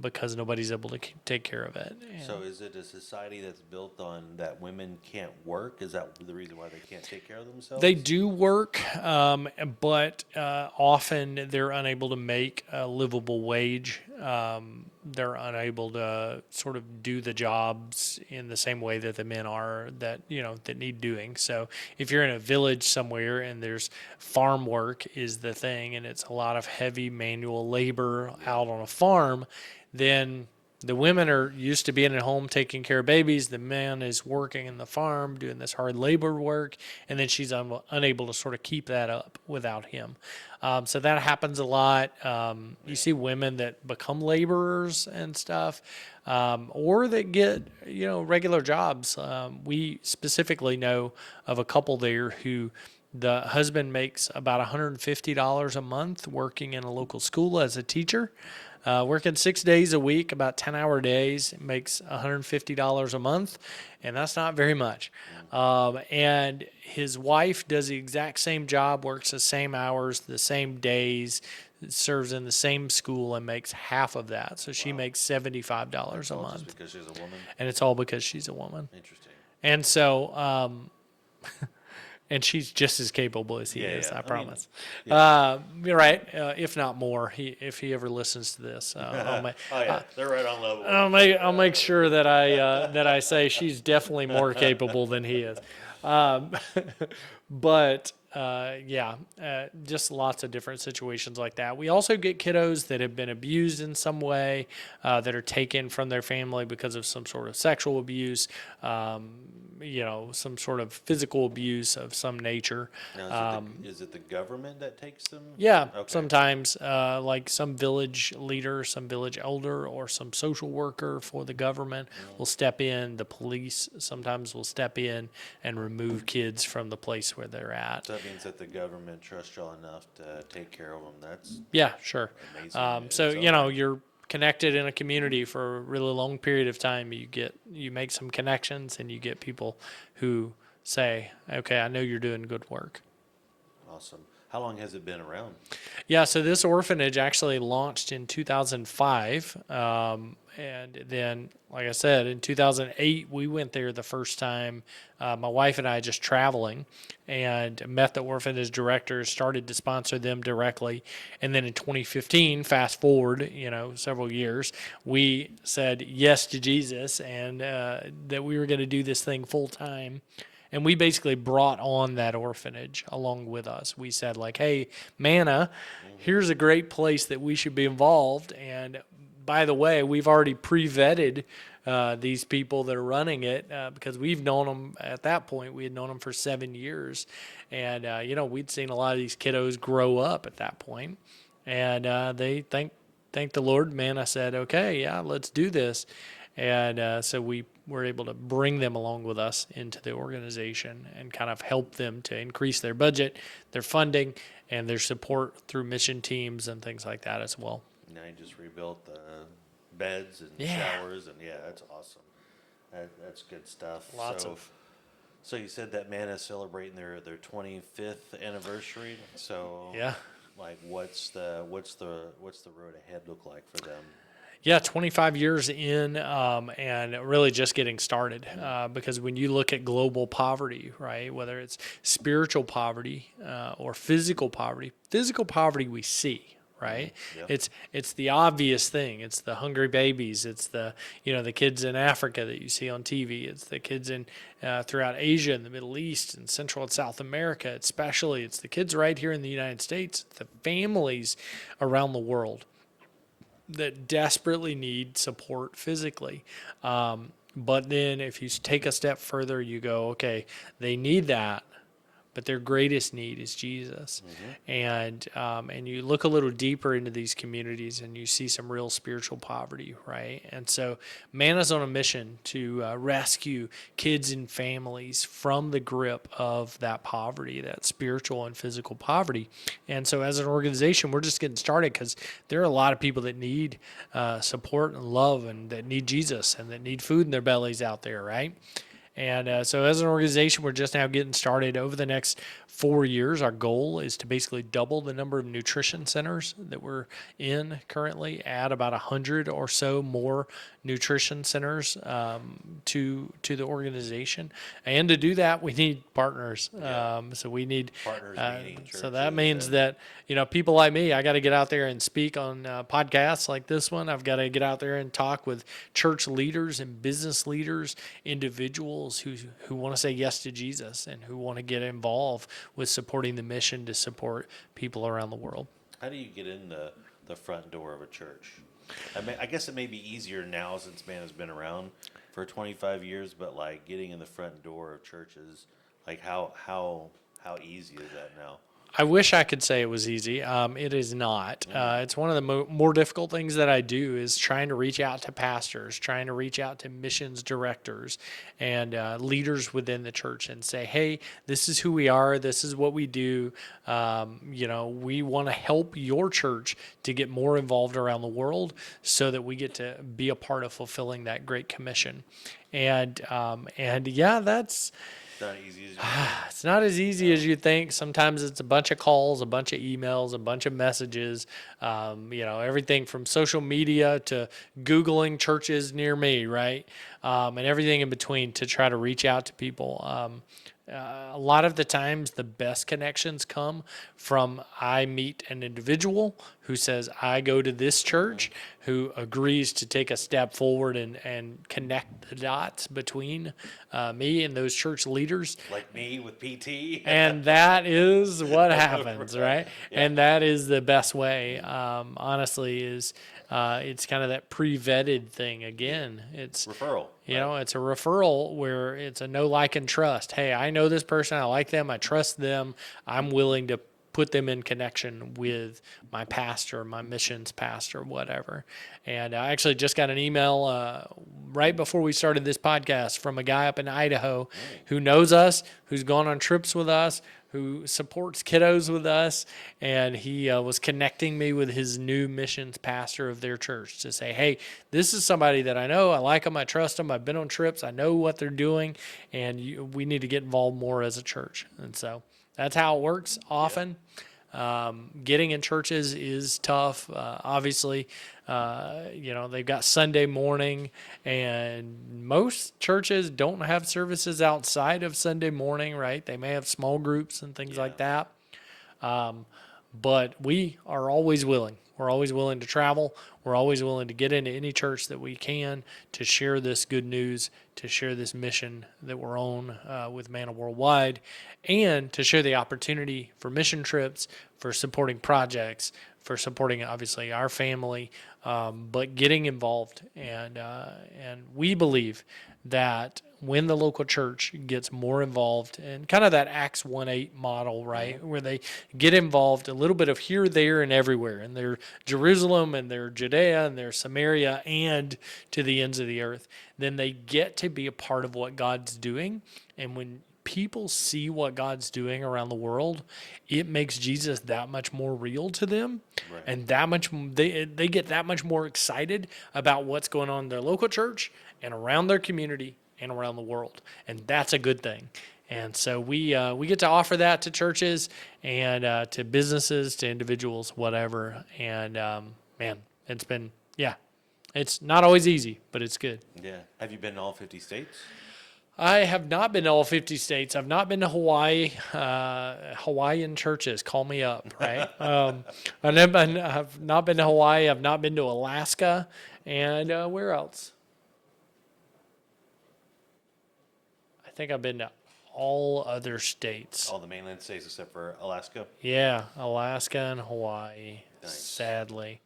because nobody's able to take care of it. So is it a society that's built on that women can't work? Is that the reason why they can't take care of themselves? They do work, but often they're unable to make a livable wage. They're unable to sort of do the jobs in the same way that the men are that need doing. So if you're in a village somewhere and there's farm work is the thing, and it's a lot of heavy manual labor out on a farm, then the women are used to being at home taking care of babies. The man is working in the farm doing this hard labor work, and then she's unable to sort of keep that up without him. So that happens a lot. You see women that become laborers and stuff, or that get regular jobs. We specifically know of a couple there who the husband makes about $150 a month working in a local school as a teacher. Working 6 days a week, about 10-hour days, makes $150 a month, and that's not very much. And his wife does the exact same job, works the same hours, the same days, serves in the same school, and makes half of that. So she makes $75 a month. Just because she's a woman? And it's all because she's a woman. Interesting. And so... and she's just as capable as he is, I promise. You're right, if not more. If he ever listens to this, they're right on level. I'll make sure that I say she's definitely more capable than he is. But just lots of different situations like that. We also get kiddos that have been abused in some way, that are taken from their family because of some sort of sexual abuse, some sort of physical abuse of some nature. Now, is it the government that takes them? Yeah, Okay. sometimes like some village leader, some village elder, or some social worker for the government will step in. The police sometimes will step in and remove kids from the place where they're at. So that means that the government trusts y'all enough to take care of them. That's sure. amazing. You're connected in a community for a really long period of time. You make some connections, and you get people who say, okay, I know you're doing good work. Awesome. How long has it been around? Yeah, so this orphanage actually launched in 2005. And then, like I said, in 2008, we went there the first time, my wife and I just traveling, and met the orphanage directors, started to sponsor them directly. And then in 2015, fast forward, several years, we said yes to Jesus, and that we were going to do this thing full time. And we basically brought on that orphanage along with us. We said, like, hey, Manna, here's a great place that we should be involved. And by the way, we've already pre-vetted these people that are running it because we've known them at that point. We had known them for 7 years. And, we'd seen a lot of these kiddos grow up at that point. And they thank the Lord. Manna said, okay, yeah, let's do this. And so we were able to bring them along with us into the organization and kind of help them to increase their budget, their funding, and their support through mission teams and things like that as well. Now you just rebuilt the beds and showers, and that's awesome. That's good stuff. So you said that Manna's celebrating their 25th anniversary. So like what's the road ahead look like for them? Yeah, 25 years in, and really just getting started. Because when you look at global poverty, right, whether it's spiritual poverty or physical poverty we see, right? Yep. It's the obvious thing. It's the hungry babies. It's the the kids in Africa that you see on TV. It's the kids in throughout Asia and the Middle East and Central and South America, especially. It's the kids right here in the United States. The families around the world that desperately need support physically. But then if you take a step further, you go, okay, they need that, but their greatest need is Jesus. And you look a little deeper into these communities and you see some real spiritual poverty, right? And so Manna's on a mission to rescue kids and families from the grip of that poverty, that spiritual and physical poverty. And so as an organization, we're just getting started because there are a lot of people that need support and love and that need Jesus and that need food in their bellies out there, right? And so as an organization, we're just now getting started. Over the next 4 years, our goal is to basically double the number of nutrition centers that we're in currently, add about 100 or so more nutrition centers to the organization. And to do that, we need partners. So we need Partners meeting so that means churches that people like me, I got to get out there and speak on podcasts like this one. I've got to get out there and talk with church leaders and business leaders, individuals who want to say yes to Jesus and who want to get involved with supporting the mission to support people around the world. How do you get in the front door of a church? I guess it may be easier now since Manna's been around for 25 years, but like getting in the front door of churches, like how easy is that now? I wish I could say it was easy. It is not. It's one of the more difficult things that I do is trying to reach out to pastors, trying to reach out to missions directors and leaders within the church and say, hey, this is who we are. This is what we do. We want to help your church to get more involved around the world so that we get to be a part of fulfilling that Great Commission. And yeah, that's... Not easy as you It's not as easy as you think. Sometimes it's a bunch of calls, a bunch of emails, a bunch of messages, everything from social media to Googling churches near me, right? And everything in between to try to reach out to people. A lot of the times the best connections come from I meet an individual who says, I go to this church, who agrees to take a step forward and connect the dots between me and those church leaders. like me with PT. And that is what happens, right? Yeah. And that is the best way, honestly, is it's kind of that pre-vetted thing again. It's Referral. it's a referral where it's a know, like, and trust. Hey, I know this person. I like them. I trust them. I'm willing to put them in connection with my pastor, my missions pastor, whatever. And I actually just got an email right before we started this podcast from a guy up in Idaho who knows us, who's gone on trips with us, who supports kiddos with us, and he was connecting me with his new missions pastor of their church to say, hey, this is somebody that I know, I like them, I trust them, I've been on trips, I know what they're doing, and we need to get involved more as a church. And so that's how it works often. Getting in churches is tough. Obviously, they've got Sunday morning, and most churches don't have services outside of Sunday morning, right? They may have small groups and things like that. But we are always willing. We're always willing to travel. We're always willing to get into any church that we can to share this good news, to share this mission that we're on with Manna Worldwide, and to share the opportunity for mission trips, for supporting projects, for supporting, obviously, our family, but getting involved. And we believe that when the local church gets more involved in kind of that Acts 1:8 model, right, where they get involved a little bit of here, there, and everywhere, and they're Jerusalem, and they're Judea, and they're Samaria, and to the ends of the earth, then they get to be a part of what God's doing. And when people see what God's doing around the world, it makes Jesus that much more real to them, right. And that much they get that much more excited about what's going on in their local church and around their community and around the world, and that's a good thing. And so we get to offer that to churches and to businesses, to individuals, whatever. And man, it's been it's not always easy, but it's good. Yeah. Have you been in all 50 states? I have not been to all 50 states. I've not been to Hawaii. Hawaiian churches, call me up, right? I've not been to Hawaii. I've not been to Alaska. And where else? I think I've been to all other states. All the mainland states except for Alaska. Yeah, Alaska and Hawaii, Nice. sadly.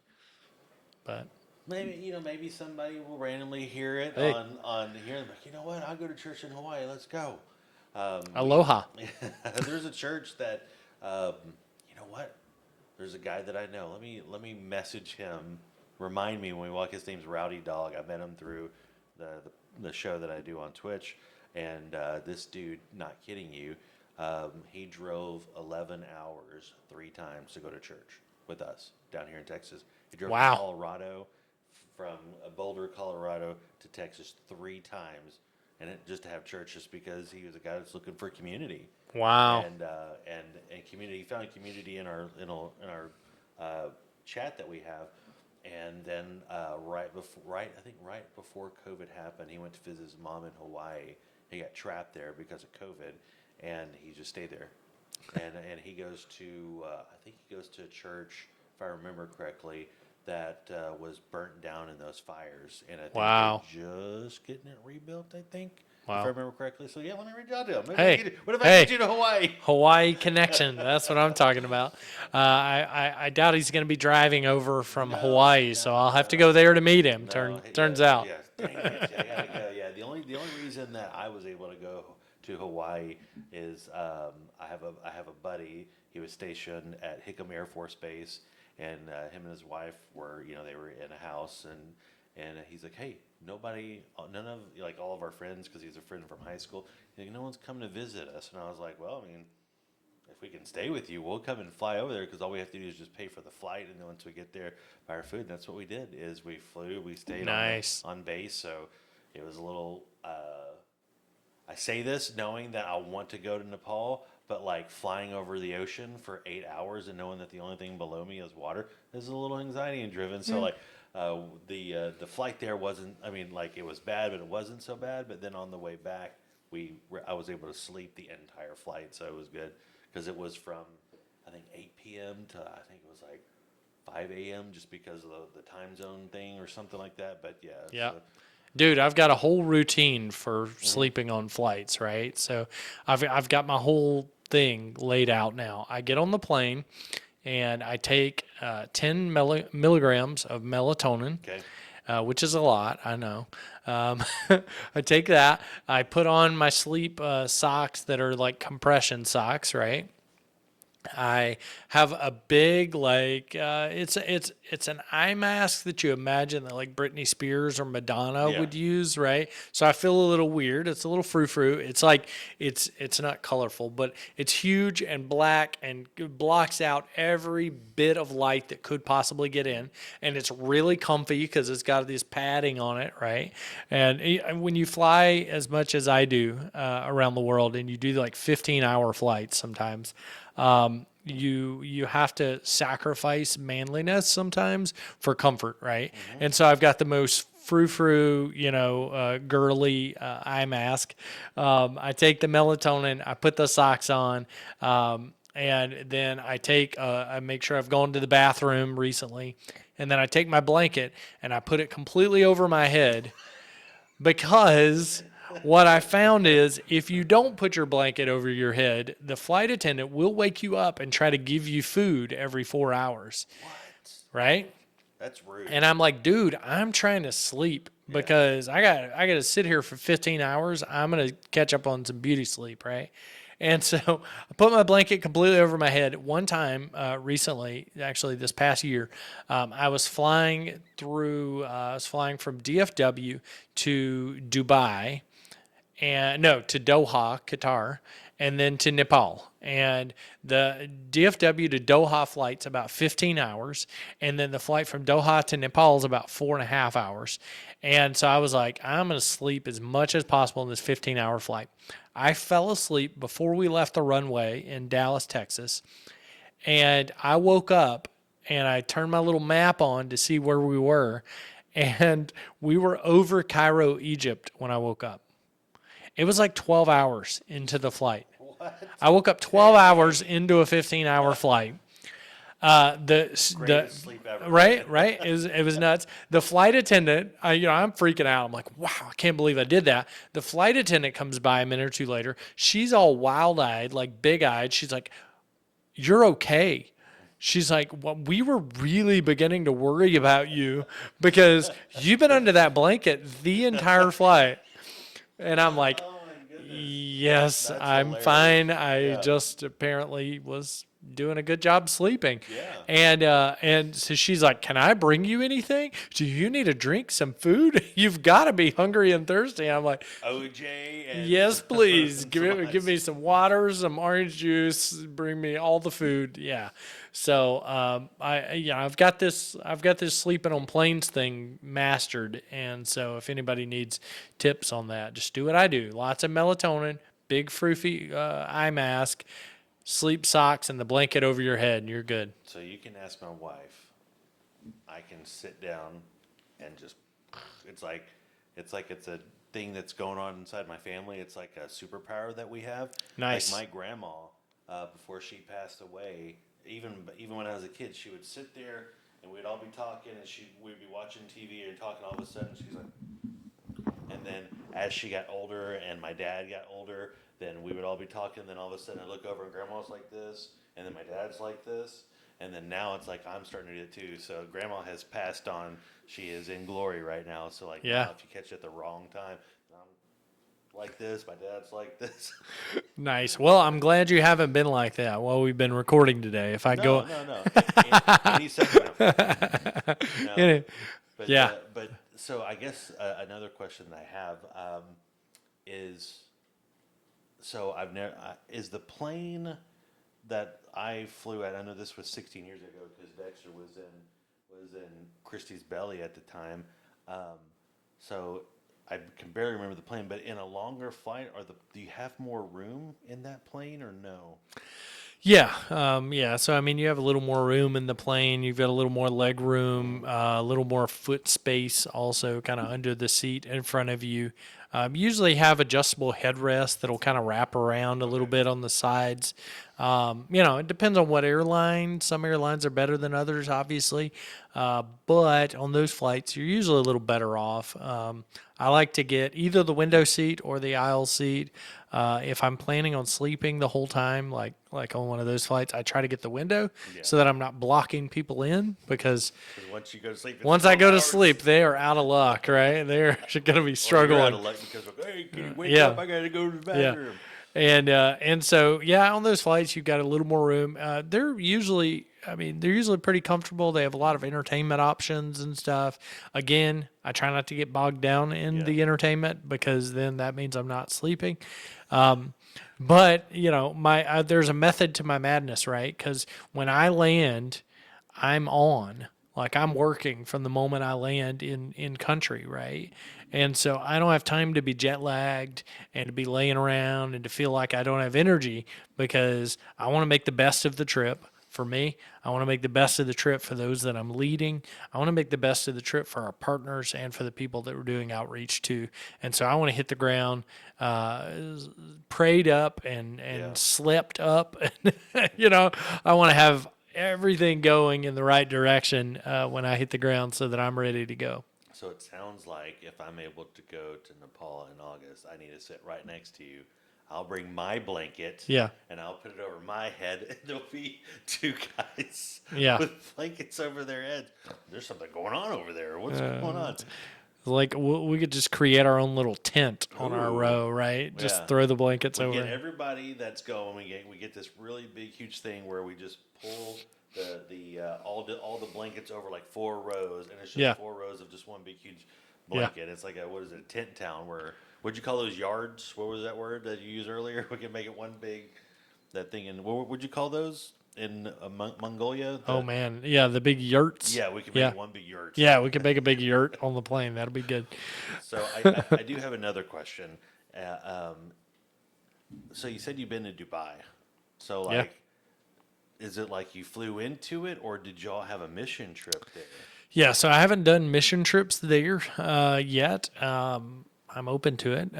But Maybe somebody will randomly hear it Hey. on here. Like, you know what? I'll go to church in Hawaii. Let's go. aloha. There's a church that, you know what? There's a guy that I know. Let me message him. Remind me when we walk. His name's Rowdy Dog. I met him through the show that I do on Twitch, and this dude, not kidding you, he drove 11 hours 3 times to go to church with us down here in Texas. He drove Wow. to Colorado, from Boulder, Colorado to Texas 3 times, and just to have church, just because he was a guy that's looking for community. Wow. And community. He found community in our chat that we have, and then right before COVID happened, he went to visit his mom in Hawaii. He got trapped there because of COVID, and he just stayed there. And he goes to I think he goes to a church, if I remember correctly, that was burnt down in those fires, and I think Wow. they're just getting it rebuilt. I think. Wow. If I remember correctly. So yeah, let me reach out to him. Maybe Hey. what if I Hey. get you to Hawaii? Hawaii connection. That's what I'm talking about. I doubt he's going to be driving over from Hawaii, so I'll have to go there to meet him. Turns out. Yeah, dang it, yeah, I gotta go. Yeah, the only reason that I was able to go to Hawaii is I have a buddy. He was stationed at Hickam Air Force Base, and him and his wife were they were in a house, and he's like, hey, none of like all of our friends, because he's a friend from high school. He's like, no one's come to visit us, and I was like, well, I mean, if we can stay with you, we'll come and fly over there, because all we have to do is just pay for the flight, and then once we get there, buy our food. And that's what we did. Is we flew, we stayed Nice. on base, so it was a little. I say this knowing that I want to go to Nepal, but like flying over the ocean for 8 hours and knowing that the only thing below me is water is a little anxiety and driven. So like the flight there wasn't. I mean, like it was bad, but it wasn't so bad. But then on the way back, I was able to sleep the entire flight, so it was good, because it was from I think 8 p.m. to I think it was like 5 a.m. just because of the time zone thing or something like that. But yeah. Yeah. So, Dude, I've got a whole routine for sleeping on flights, right? So I've got my whole thing laid out now. I get on the plane and I take 10 milligrams of melatonin, okay. which is a lot, I know. I take that. I put on my sleep socks that are like compression socks, right? I have a big it's an eye mask that you imagine that like Britney Spears or Madonna Yeah. would use, right? So I feel a little weird. It's a little frou-frou. It's like it's not colorful, but it's huge and black and it blocks out every bit of light that could possibly get in, and it's really comfy because it's got this padding on it, right? And when you fly as much as I do around the world, and you do like 15-hour flights sometimes. You have to sacrifice manliness sometimes for comfort, right? Mm-hmm. And so I've got the most frou-frou, girly eye mask. I take the melatonin, I put the socks on, and then I make sure I've gone to the bathroom recently, and then I take my blanket and I put it completely over my head, because what I found is if you don't put your blanket over your head, the flight attendant will wake you up and try to give you food every 4 hours. What? Right? That's rude. And I'm like, dude, I'm trying to sleep because I got to sit here for 15 hours. I'm going to catch up on some beauty sleep, right? And so I put my blanket completely over my head. One time recently, actually this past year, I was flying from DFW to Dubai, to Doha, Qatar, and then to Nepal. And the DFW to Doha flight's about 15 hours, and then the flight from Doha to Nepal is about 4.5 hours. And so I was like, I'm going to sleep as much as possible in this 15-hour flight. I fell asleep before we left the runway in Dallas, Texas, and I woke up and I turned my little map on to see where we were, and we were over Cairo, Egypt when I woke up. It was like 12 hours into the flight. What? I woke up 12 hours into a 15-hour flight. Greatest sleep ever. Right. It was nuts. The flight attendant, I'm freaking out. I'm like, wow, I can't believe I did that. The flight attendant comes by a minute or two later. She's all wild-eyed, like big-eyed. She's like, "You're okay." She's like, "Well, we were really beginning to worry about you because you've been under that blanket the entire flight." And I'm like, Oh my goodness. "Yes, That's I'm hilarious. fine. I Yeah. just apparently was doing a good job sleeping." Yeah. And so she's like, "Can I bring you anything? Do you need a drink, some food? You've got to be hungry and thirsty." I'm like, OJ and "Yes, please. Give some me ice. some water, some orange juice. Bring me all the food." Yeah. So I've got this sleeping on planes thing mastered, and so if anybody needs tips on that, just do what I do. Lots of melatonin, big froofy eye mask, sleep socks, and the blanket over your head, and you're good. So you can ask my wife. I can sit down and just it's a thing that's going on inside my family. It's like a superpower that we have. Nice. Like my grandma, before she passed away, even when I was a kid, she would sit there and we'd all be talking and we'd be watching TV and talking. All of a sudden, she's like, and then as she got older and my dad got older, then we would all be talking. Then all of a sudden, I look over and grandma's like this, and then my dad's like this. And then now it's like I'm starting to do it too. So grandma has passed on. She is in glory right now. So like Yeah. now if you catch it at the wrong time, I'm like this. My dad's like this. Nice. Well, I'm glad you haven't been like that while we've been recording today. If I go, No. Any second now. No. But, Yeah. but so I guess another question that I have is, so I've never is the plane that I flew at. I know this was 16 years ago because Dexter was in Christie's belly at the time. So I can barely remember the plane. But in a longer flight, do you have more room in that plane or no? Yeah. So I mean, you have a little more room in the plane. You've got a little more leg room, a little more foot space, also kind of under the seat in front of you. Usually have adjustable headrests that'll kind of wrap around a little bit on the sides. It depends on what airline. Some airlines are better than others, obviously. But on those flights, you're usually a little better off. I like to get either the window seat or the aisle seat. If I'm planning on sleeping the whole time, like on one of those flights, I try to get the window so that I'm not blocking people in because Once you go to sleep, it's once I 12 go to hours. sleep, they are out of luck, right? They're going to be Or you're out struggling. of luck because hey, can you wake Yeah. up? I gotta go to the bathroom. And so on those flights you've got a little more room. They're usually pretty comfortable. They have a lot of entertainment options and stuff. Again, I try not to get bogged down in the entertainment because then that means I'm not sleeping. But there's a method to my madness, right? Because when I land, I'm on. Like I'm working from the moment I land in country, right? And so I don't have time to be jet lagged and to be laying around and to feel like I don't have energy because I want to make the best of the trip. For me, I want to make the best of the trip for those that I'm leading. I want to make the best of the trip for our partners and for the people that we're doing outreach to. And so I want to hit the ground, prayed up and slept up. I want to have everything going in the right direction when I hit the ground so that I'm ready to go. So it sounds like if I'm able to go to Nepal in August, I need to sit right next to you. I'll bring my blanket. Yeah. And I'll put it over my head, and there'll be two guys with blankets over their heads. There's something going on over there. What's going on? Like we could just create our own little tent on our row, right? Just throw the blankets over. We get everybody that's going. We get this really big, huge thing where we just pull all the blankets over like 4 rows, and it's just 4 rows of just one big, huge blanket. It's like a tent town where. What'd you call those yards? What was that word that you used earlier? We can make it one big, that thing. And what would you call those in Mongolia? The big yurts. Yeah, we can make one big yurt. Yeah, we can make a big yurt on the plane. That'll be good. So I do have another question. So you said you've been to Dubai. So is it like you flew into it, or did y'all have a mission trip there? Yeah, so I haven't done mission trips there yet. I'm open to it.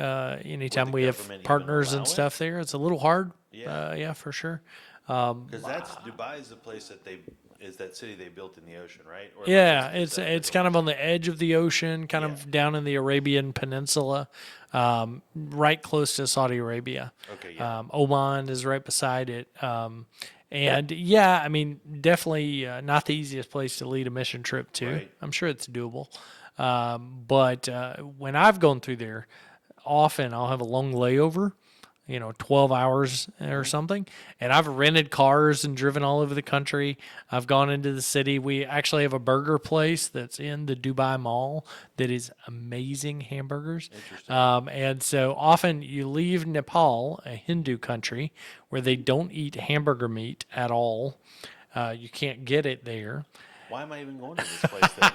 Anytime we have government even partners allow and it? stuff there, it's a little hard. Yeah. Yeah, for sure. Because that's Dubai is the place that is that city they built in the ocean, right? Or am I Yeah, mixing this up? it's kind of on the edge of the ocean, kind Yeah. of down in the Arabian Peninsula, right close to Saudi Arabia. Okay, yeah. Oman is right beside it. And yeah, I mean, definitely not the easiest place to lead a mission trip to. Right. I'm sure it's doable. But when I've gone through there, often I'll have a long layover, 12 hours or something. And I've rented cars and driven all over the country. I've gone into the city. We actually have a burger place that's in the Dubai Mall that is amazing hamburgers. Interesting. And so often you leave Nepal, a Hindu country, where they don't eat hamburger meat at all. You can't get it there. Why am I even going to this place then?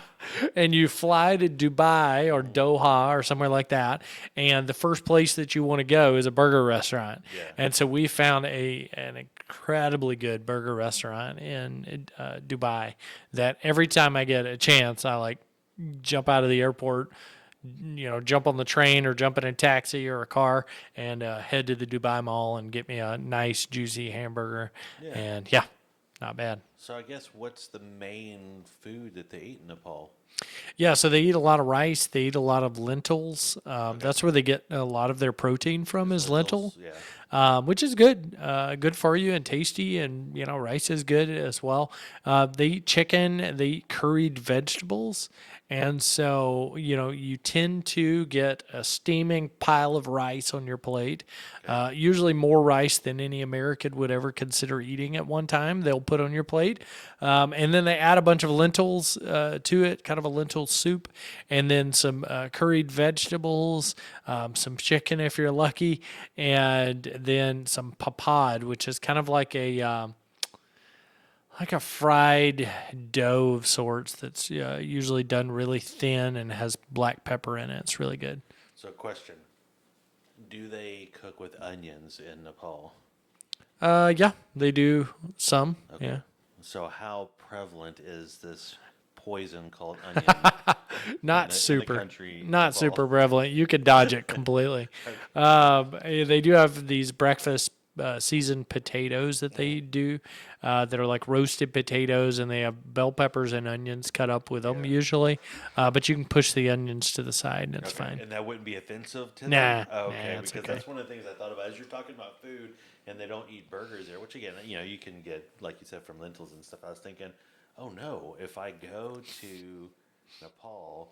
And you fly to Dubai or Doha or somewhere like that, and the first place that you want to go is a burger restaurant. Yeah. And so we found an incredibly good burger restaurant in Dubai that every time I get a chance, I like jump out of the airport, jump on the train or jump in a taxi or a car and head to the Dubai Mall and get me a nice juicy hamburger. Yeah. And yeah, not bad. So I guess what's the main food that they eat in Nepal? Yeah, so they eat a lot of rice. They eat a lot of lentils. That's where they get a lot of their protein from is lentil, Yeah. which is good, good for you and tasty. And rice is good as well. They eat chicken. They eat curried vegetables, and so you tend to get a steaming pile of rice on your plate. Usually more rice than any American would ever consider eating at one time. They'll put on your plate, and then they add a bunch of lentils to it, kind of a lentil soup, and then some curried vegetables, some chicken if you're lucky, and then some papad, which is kind of like a fried dough of sorts that's usually done really thin and has black pepper in it. It's really good. So question. Do they cook with onions in Nepal? Yeah, they do some. Okay. Yeah. So how prevalent is this poison called onion Not in the super, country not Nepal? super prevalent. You could dodge it completely. They do have these breakfast seasoned potatoes that they do that are like roasted potatoes, and they have bell peppers and onions cut up with them usually. But you can push the onions to the side, and it's fine. And that wouldn't be offensive to Nah, them? Oh, okay, nah, it's because okay. that's one of the things I thought about as you're talking about food and they don't eat burgers there, which again, you can get, like you said, from lentils and stuff. I was thinking, oh no, if I go to Nepal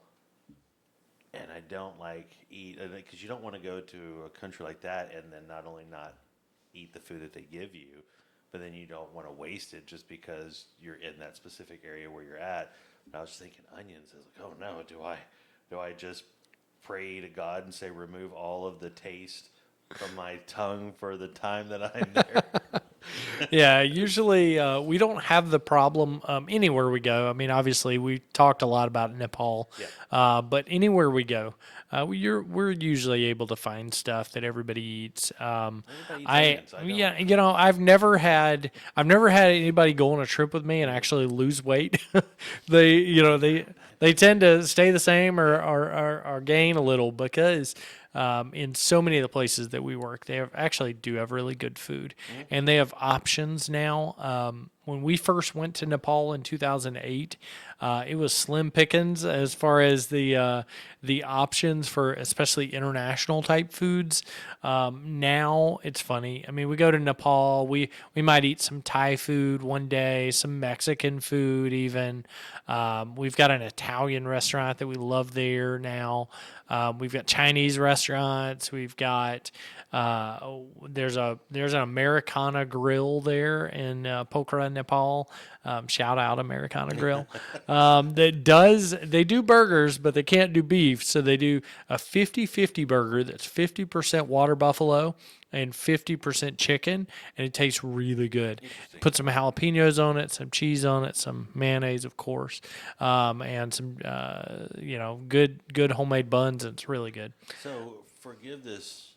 and I don't eat, because you don't want to go to a country like that and then not only not eat the food that they give you, but then you don't want to waste it just because you're in that specific area where you're at. And I was just thinking onions. I was like, oh no, do I just pray to God and say remove all of the taste from my tongue for the time that I'm there? Yeah, usually we don't have the problem anywhere we go. I mean, obviously, we talked a lot about Nepal, but anywhere we go, we're usually able to find stuff that everybody eats. Everybody eats onions. I don't. I've never had anybody go on a trip with me and actually lose weight. They tend to stay the same or gain a little because. In so many of the places that we work, they actually do have really good food, and they have options now. When we first went to Nepal in 2008, it was slim pickings as far as the options for especially international type foods. Now it's funny. I mean, we go to Nepal, we might eat some Thai food one day, some Mexican food even. We've got an Italian restaurant that we love there now. We've got Chinese restaurants. We've got there's an Americana grill there in Pokhara, Nepal. Shout out Americana Grill. They do burgers, but they can't do beef. So they do a 50-50 burger that's 50% water buffalo and 50% chicken, and it tastes really good. Put some jalapenos on it, some cheese on it, some mayonnaise, of course, and some good homemade buns, and it's really good. So forgive this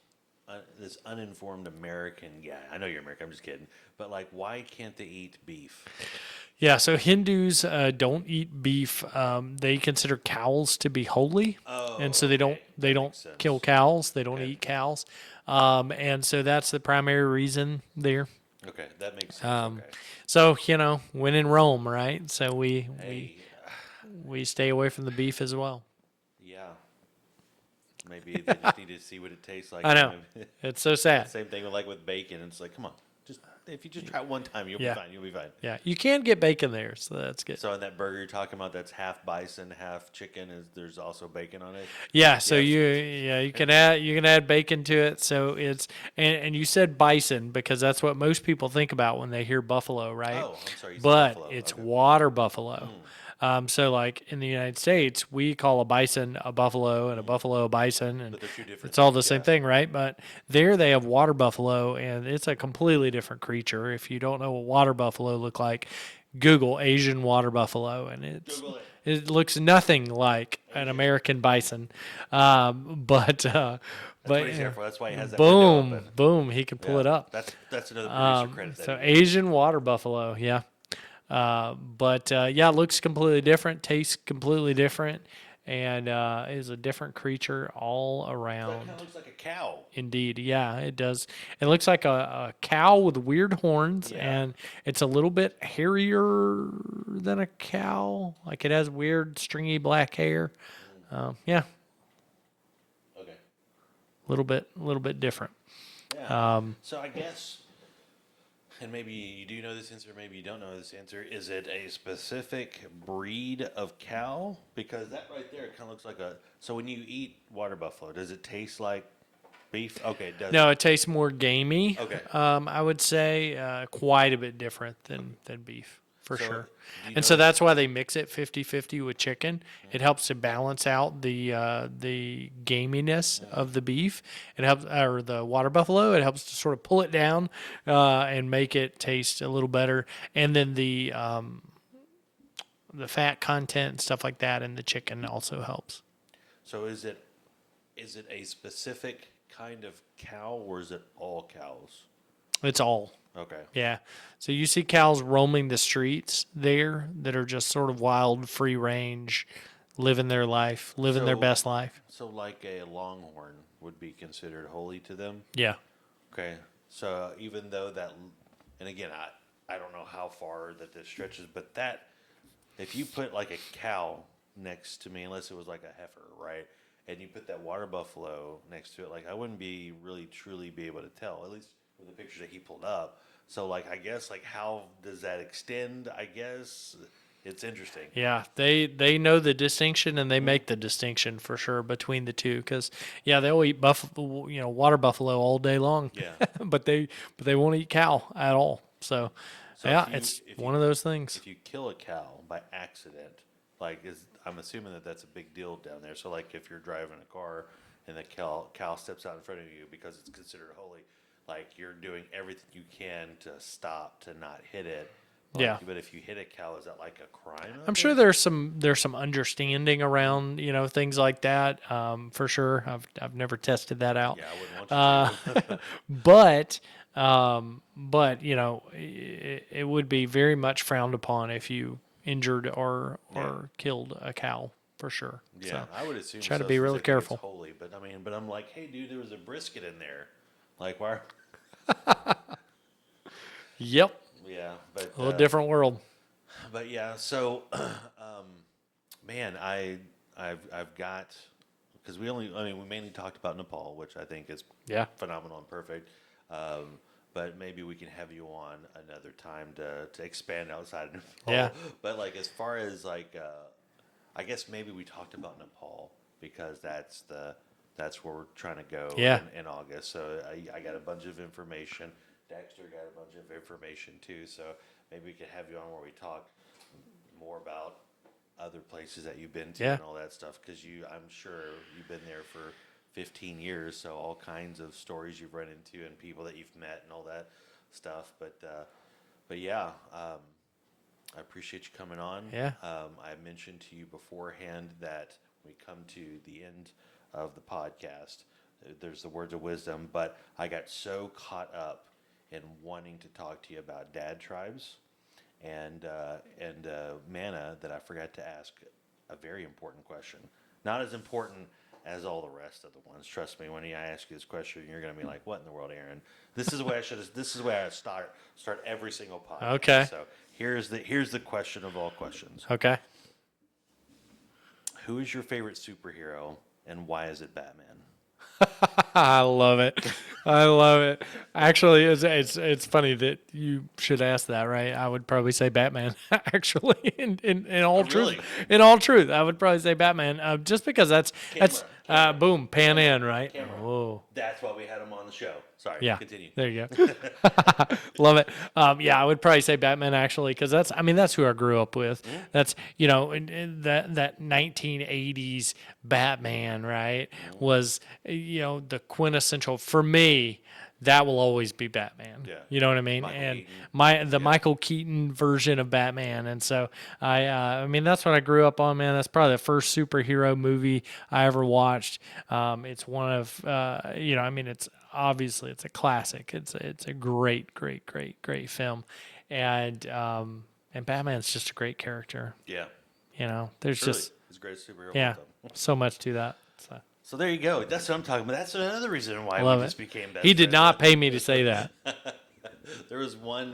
uninformed American guy. I know you're American. I'm just kidding. But why can't they eat beef? Yeah, so Hindus don't eat beef. They consider cows to be holy, and Oh, so okay. they That don't makes kill sense. cows. They don't Okay. eat cows, and so that's the primary reason there. Okay, that makes sense. Um, Okay. so when in Rome, right? So Hey, we stay away from the beef as well. yeah. Maybe they just need to see what it tastes like. I know, Maybe. it's so sad. Same thing with with bacon. It's like, come on, just if you just try it one time, you'll be Yeah, fine. You'll be fine. yeah, you can get bacon there, so that's good. So in that burger you're talking about, that's half bison, half chicken. Is there's also bacon on it? Yeah, so Yes. you can add bacon to it. So it's and you said bison because that's what most people think about when they hear buffalo, right? Oh, I'm sorry. You said But buffalo. it's Okay. water buffalo. Mm, So like in the United States, we call a bison a buffalo and a mm. buffalo a bison, and But they're two different it's all the things. same Yeah. thing, right? But there they have water buffalo, and it's a completely different creature. If you don't know what water buffalo look like, Google Asian water buffalo, and Google it. it looks nothing like an Asian. American bison. But That's what he's here for. That's why he has that window boom, open. boom, he can pull Yeah. it up. That's another producer credit that So he gets. Asian water buffalo, yeah. But yeah, it looks completely different, tastes completely different, and is a different creature all But it kind around. of looks like a cow. Indeed, yeah, it does. It looks like a cow with weird horns, Yeah. and it's a little bit hairier than a cow. Like it has weird, stringy black hair. Yeah, Okay. a little bit different. Yeah. So I guess, and maybe you do know this answer, maybe you don't know this answer. Is it a specific breed of cow? Because that right there kind of looks like a. So when you eat water buffalo, does it taste like beef? Okay, it doesn't. No, it tastes more gamey. Okay. I would say quite a bit different than beef, for So sure. do you And know so if. that's why they mix it 50-50 with chicken. It helps to balance out the gaminess of the beef. It helps, or the water buffalo. It helps to sort of pull it down and make it taste a little better. And then the fat content and stuff like that in the chicken also helps. So is it a specific kind of cow or is it all cows? It's all. Okay. Yeah. So you see cows roaming the streets there that are just sort of wild, free range, living their life, living their So best life. so like a longhorn would be considered holy to them. Yeah. Okay. So even though that, and again, I don't know how far that this stretches, but that if you put like a cow next to me, unless it was like a heifer, right? And you put that water buffalo next to it, like I wouldn't be really truly be able to tell, at least with the pictures that he pulled up. So like I guess like how does that extend? I guess it's interesting. Yeah, they know the distinction and they make the distinction for sure between the two because yeah they'll eat buffalo water buffalo all day long, Yeah. but they won't eat cow at all. So So yeah, it's one of those things. if you kill a cow by accident, like I'm assuming that that's a big deal down there. So like if you're driving a car and the cow steps out in front of you because it's considered holy, like you're doing everything you can to stop to not hit it. Like, Yeah. but if you hit a cow, is that like a crime? I'm Out sure there? there's some understanding around things like that for sure. I've never tested that out, Yeah, I wouldn't want uh, you to. but it would be very much frowned upon if you injured Yeah. or killed a cow for sure. Yeah, So I would assume try to so be since really I think it's careful. holy. But I mean, but I'm like, hey, dude, there was a brisket in there. Like, why? Yep, Yeah, but a little different world. but yeah. So, man, I've got because we mainly talked about Nepal, which I think is Yeah, phenomenal and perfect. But maybe we can have you on another time to expand outside of Nepal. Yeah. But like as far as like I guess maybe we talked about Nepal because that's where we're trying to go Yeah. in August. So I got a bunch of information. Dexter got a bunch of information too. So maybe we could have you on where we talk more about other places that you've been to Yeah. and all that stuff because I'm sure you've been there for 15 years, so all kinds of stories you've run into and people that you've met and all that stuff. But yeah, I appreciate you coming on. Yeah. I mentioned to you beforehand that we come to the end of the podcast. There's the words of wisdom, but I got so caught up in wanting to talk to you about dad tribes and Manna that I forgot to ask a very important question. Not as important as all the rest of the ones. Trust me, when I ask you this question, you're going to be like, "What in the world, Aaron?" This is the way I should. This is the way I start every single podcast. Okay. So here's the question of all questions. Okay. Who is your favorite superhero, and why is it Batman? I love it. I love it. Actually, it's funny that you should ask that, right? I would probably say Batman. Actually, in all Oh, truth, really? in all truth, I would probably say Batman. Just because that's Camera. boom, pan in, right? Camera. Oh, That's why we had him on the show. Sorry. yeah. Continue. There you go. Love it. Yeah, I would probably say Batman actually, because that's who I grew up with. Mm-hmm. That's that 1980s Batman, right? Mm-hmm. Was the quintessential for me. That will always be Batman. Yeah. You know what I mean? Michael And Keaton. Michael Keaton version of Batman. And so I mean that's what I grew up on, man. That's probably the first superhero movie I ever watched. It's one of I mean it's obviously it's a classic. It's a great film. And Batman's just a great character. Yeah. There's Truly, just he's the greatest superhero of yeah, all time. so much to that. So So there you go. That's what I'm talking about. That's another reason why love we it. just became best He did friends. not pay me to say that. There was one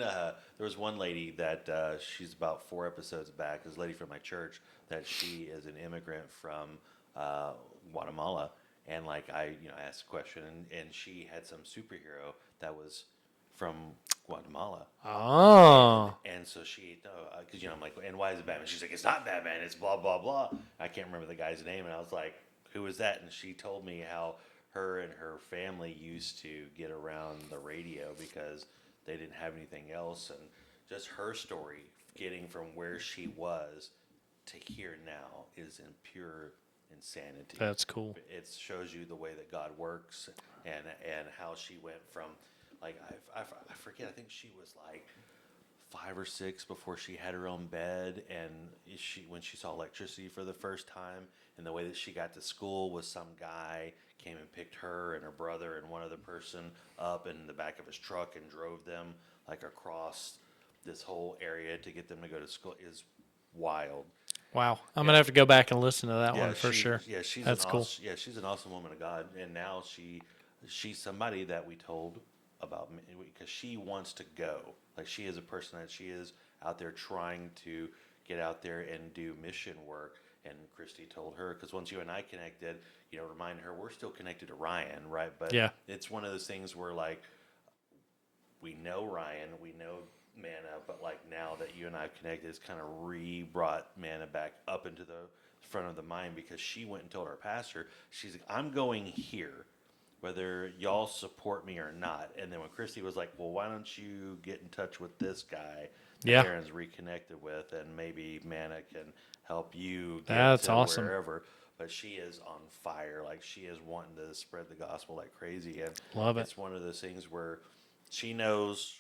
lady that she's about 4 episodes back. This lady from my church that she is an immigrant from Guatemala, and like I asked a question, and she had some superhero that was from Guatemala. Oh. And so she, because I'm like, and why is it Batman? She's like, it's not Batman. It's blah blah blah. I can't remember the guy's name, and I was like, who is that? And she told me how her and her family used to get around the radio because they didn't have anything else, and just her story getting from where she was to here now is in pure insanity. That's cool. It shows you the way that God works, and how she went from like I forget. I think she was like 5 or 6 before she had her own bed, and when she saw electricity for the first time, and the way that she got to school was some guy came and picked her and her brother and one other person up in the back of his truck and drove them like across this whole area to get them to go to school. Is wild. Wow. I'm going to have to go back and listen to that one for sure. Yeah, she's That's cool. Yeah, she's an awesome woman of God, and now she's somebody that we told about because she wants to go. Like she is a person that she is out there trying to get out there and do mission work. And Christy told her, because once you and I connected, remind her we're still connected to Ryan, right? But yeah, it's one of those things where like we know Ryan, we know Manna, but like now that you and I have connected, it's kind of brought Manna back up into the front of the mind because she went and told our pastor, she's like, I'm going here, whether y'all support me or not. And then when Christy was like, well, why don't you get in touch with this guy that Yeah. Aaron's reconnected with, and maybe Manna can help you get That's to awesome. wherever. But she is on fire. Like she is wanting to spread the gospel like crazy. And Love it. it's one of those things where she knows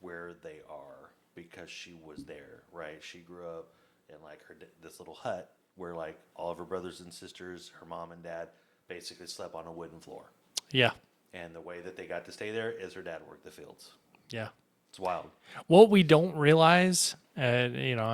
where they are because she was there, right? She grew up in like this little hut where like all of her brothers and sisters, her mom and dad basically slept on a wooden floor. Yeah. And the way that they got to stay there is her dad worked the fields. Yeah. It's wild. What we don't realize, I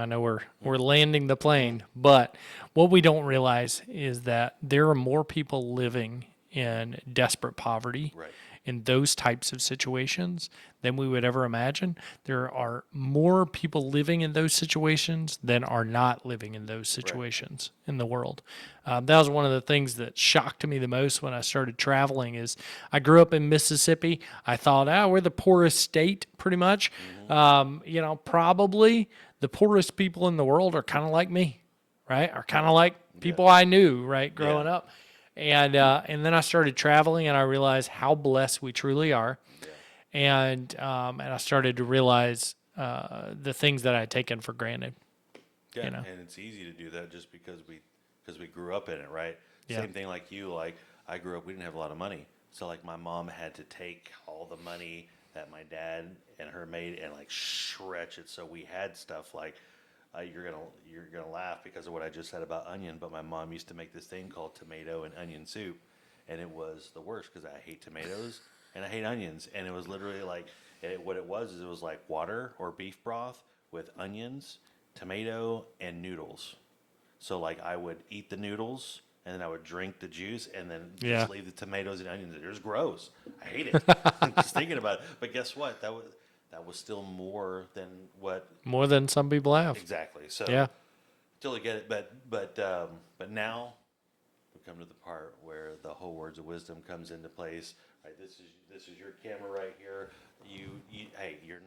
know we're landing the plane, but what we don't realize is that there are more people living in desperate poverty Right. in those types of situations than we would ever imagine. There are more people living in those situations than are not living in those situations in the world. That was one of the things that shocked me the most when I started traveling is I grew up in Mississippi. I thought, we're the poorest state pretty much. Probably the poorest people in the world are kind of like me, right? Are kind of like people I knew, right, growing up. And then I started traveling, and I realized how blessed we truly are. Yeah. And I started to realize the things that I had taken for granted. Yeah, and it's easy to do that just because we grew up in it, right? Yeah. Same thing like you. Like I grew up, we didn't have a lot of money, so like my mom had to take all the money that my dad and her made and like stretch it so we had stuff like. You're gonna laugh because of what I just said about onion, but my mom used to make this thing called tomato and onion soup, and it was the worst because I hate tomatoes and I hate onions, and it was literally like what it was is it was like water or beef broth with onions, tomato, and noodles. So like I would eat the noodles and then I would drink the juice and then Yeah. just leave the tomatoes and onions. It was gross. I hate it. Just thinking about it. But guess what? That was still more than what More than some people have. exactly. So Yeah. totally get it. But now we come to the part where the whole words of wisdom comes into place. Right. This is your camera right here. Hey, you're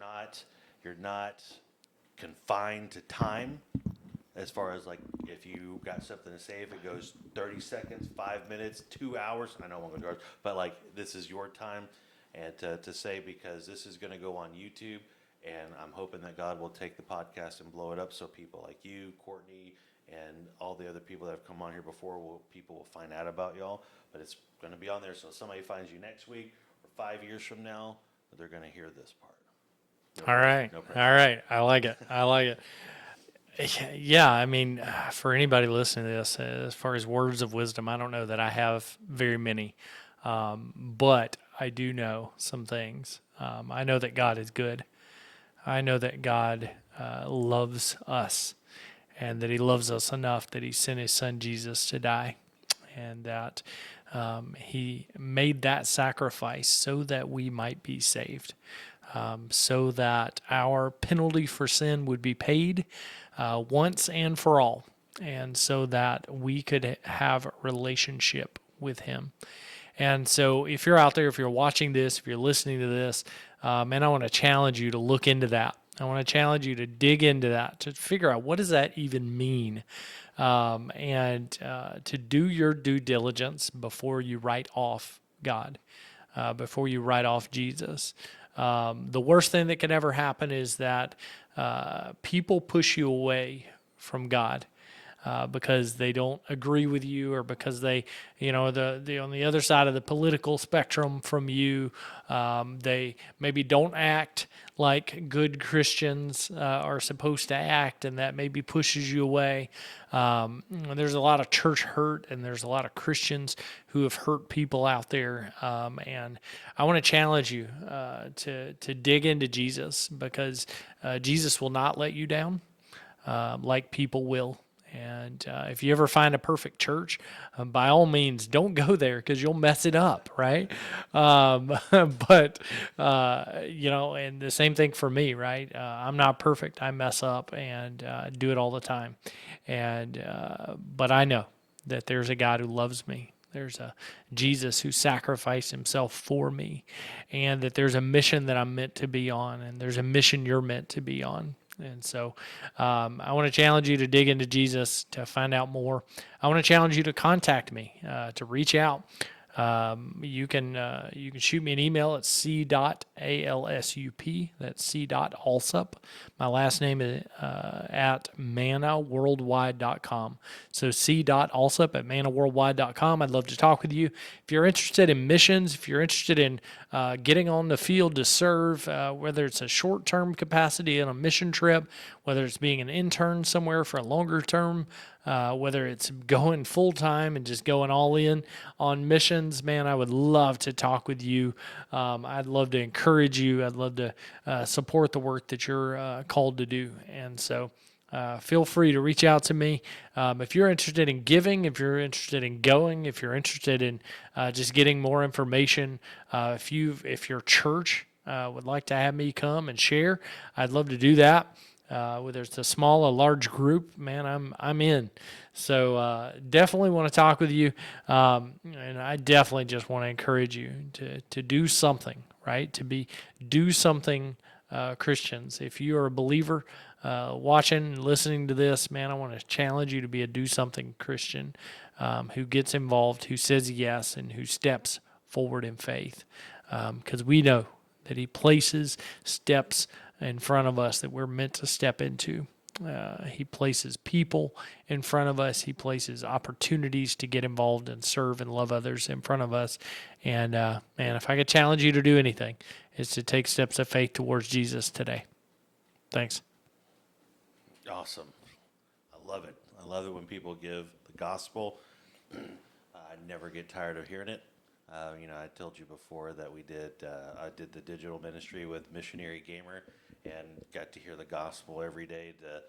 not confined to time as far as like if you got something to say, if it goes 30 seconds, 5 minutes, 2 hours, I know I'm going to go, but like this is your time and to say because this is going to go on YouTube and I'm hoping that God will take the podcast and blow it up so people like you, Courtney, and all the other people that have come on here before, people will find out about y'all, but it's going to be on there so if somebody finds you next week or 5 years from now, they're going to hear this part. All right. No All pressure. right. I like it. I like it. Yeah, I mean, for anybody listening to this, as far as words of wisdom, I don't know that I have very many, but I do know some things. I know that God is good. I know that God loves us, and that He loves us enough that He sent His Son Jesus to die, and that He made that sacrifice so that we might be saved. So that our penalty for sin would be paid once and for all, and so that we could have a relationship with Him. And so, if you're out there, if you're watching this, if you're listening to this, and I want to challenge you to look into that. I want to challenge you to dig into that, to figure out what does that even mean, and to do your due diligence before you write off God, before you write off Jesus. The worst thing that could ever happen is that people push you away from God because they don't agree with you, or because they, the on the other side of the political spectrum from you, they maybe don't act like good Christians are supposed to act, and that maybe pushes you away. There's a lot of church hurt, and there's a lot of Christians who have hurt people out there, and I want to challenge you to dig into Jesus, because Jesus will not let you down like people will. And if you ever find a perfect church, by all means, don't go there, because you'll mess it up, right? But, and the same thing for me, right? I'm not perfect. I mess up and do it all the time. But I know that there's a God who loves me. There's a Jesus who sacrificed Himself for me, and that there's a mission that I'm meant to be on, and there's a mission you're meant to be on. And so I want to challenge you to dig into Jesus, to find out more. I want to challenge you to contact me, to reach out. You can shoot me an email at c.alsup. That's c.alsup. My last name is at mannaworldwide.com. So c.alsup at mannaworldwide.com. I'd love to talk with you. If you're interested in missions, if you're interested in getting on the field to serve, whether it's a short-term capacity on a mission trip, whether it's being an intern somewhere for a longer term, whether it's going full-time and just going all in on missions, man, I would love to talk with you. I'd love to encourage you. I'd love to support the work that you're called to do. And so feel free to reach out to me. If you're interested in giving, if you're interested in going, if you're interested in just getting more information, if your church would like to have me come and share, I'd love to do that. Whether it's a small or large group, man, I'm in. So definitely want to talk with you, and I definitely just want to encourage you to do something, right? Do something, Christians. If you are a believer, watching, listening to this, man, I want to challenge you to be a do something Christian, who gets involved, who says yes, and who steps forward in faith, because we know that He places steps in front of us that we're meant to step into. He places people in front of us. He places opportunities to get involved and serve and love others in front of us. And man, if I could challenge you to do anything, it's to take steps of faith towards Jesus today. Thanks. Awesome. I love it. I love it when people give the gospel. I never get tired of hearing it. I told you before that I did the digital ministry with Missionary Gamer and got to hear the gospel every day to,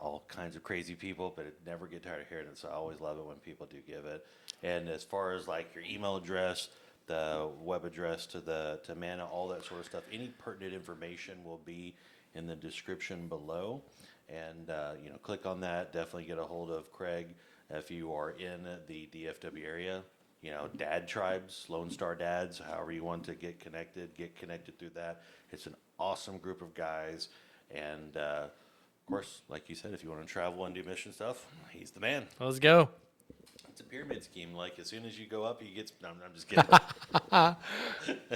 all kinds of crazy people, but it never get tired of hearing it. So I always love it when people do give it. And as far as like your email address, the web address to Manna, all that sort of stuff, any pertinent information will be in the description below. And, click on that. Definitely get a hold of Craig if you are in the DFW area. Dad tribes, Lone Star Dads, however you want to get connected through that. It's an awesome group of guys. And, of course, like you said, if you want to travel and do mission stuff, he's the man. Let's go. It's a pyramid scheme. Like, as soon as you go up, he gets. No, I'm just kidding.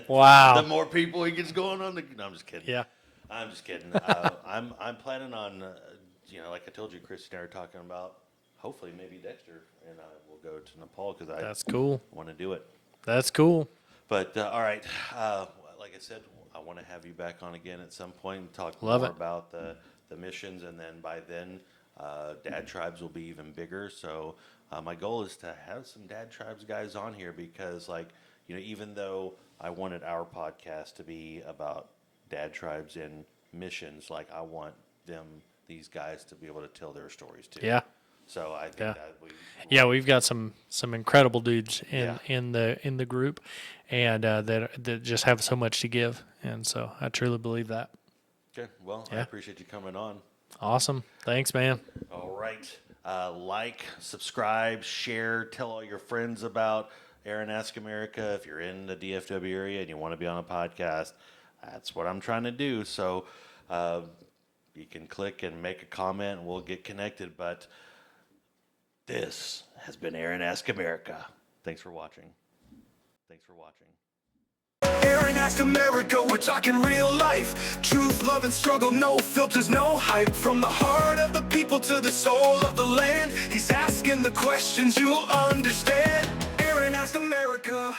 Wow. The more people he gets going on, no, I'm just kidding. Yeah. I'm just kidding. I'm planning on, like I told you, Chris and I were talking about. Hopefully, maybe Dexter and I will go to Nepal because That's cool. want to do it. That's cool. But all right, like I said, I want to have you back on again at some point and talk Love more it. about the missions, and then by then, dad tribes will be even bigger. So my goal is to have some dad tribes guys on here because, even though I wanted our podcast to be about dad tribes and missions, I want these guys to be able to tell their stories too. Yeah. So I think that we've got some incredible dudes Yeah. in the group, and that just have so much to give, and so I truly believe that. Okay. Well, I Yeah. appreciate you coming on. Awesome. Thanks, man. All right. Like, subscribe, share, tell all your friends about Aaron Ask America. If you're in the DFW area and you want to be on a podcast, that's what I'm trying to do. So you can click and make a comment and we'll get connected. But this has been Aaron Ask America. Thanks for watching. Aaron Ask America, we're talking real life. Truth, love, and struggle, no filters, no hype. From the heart of the people to the soul of the land, he's asking the questions you'll understand. Aaron Ask America.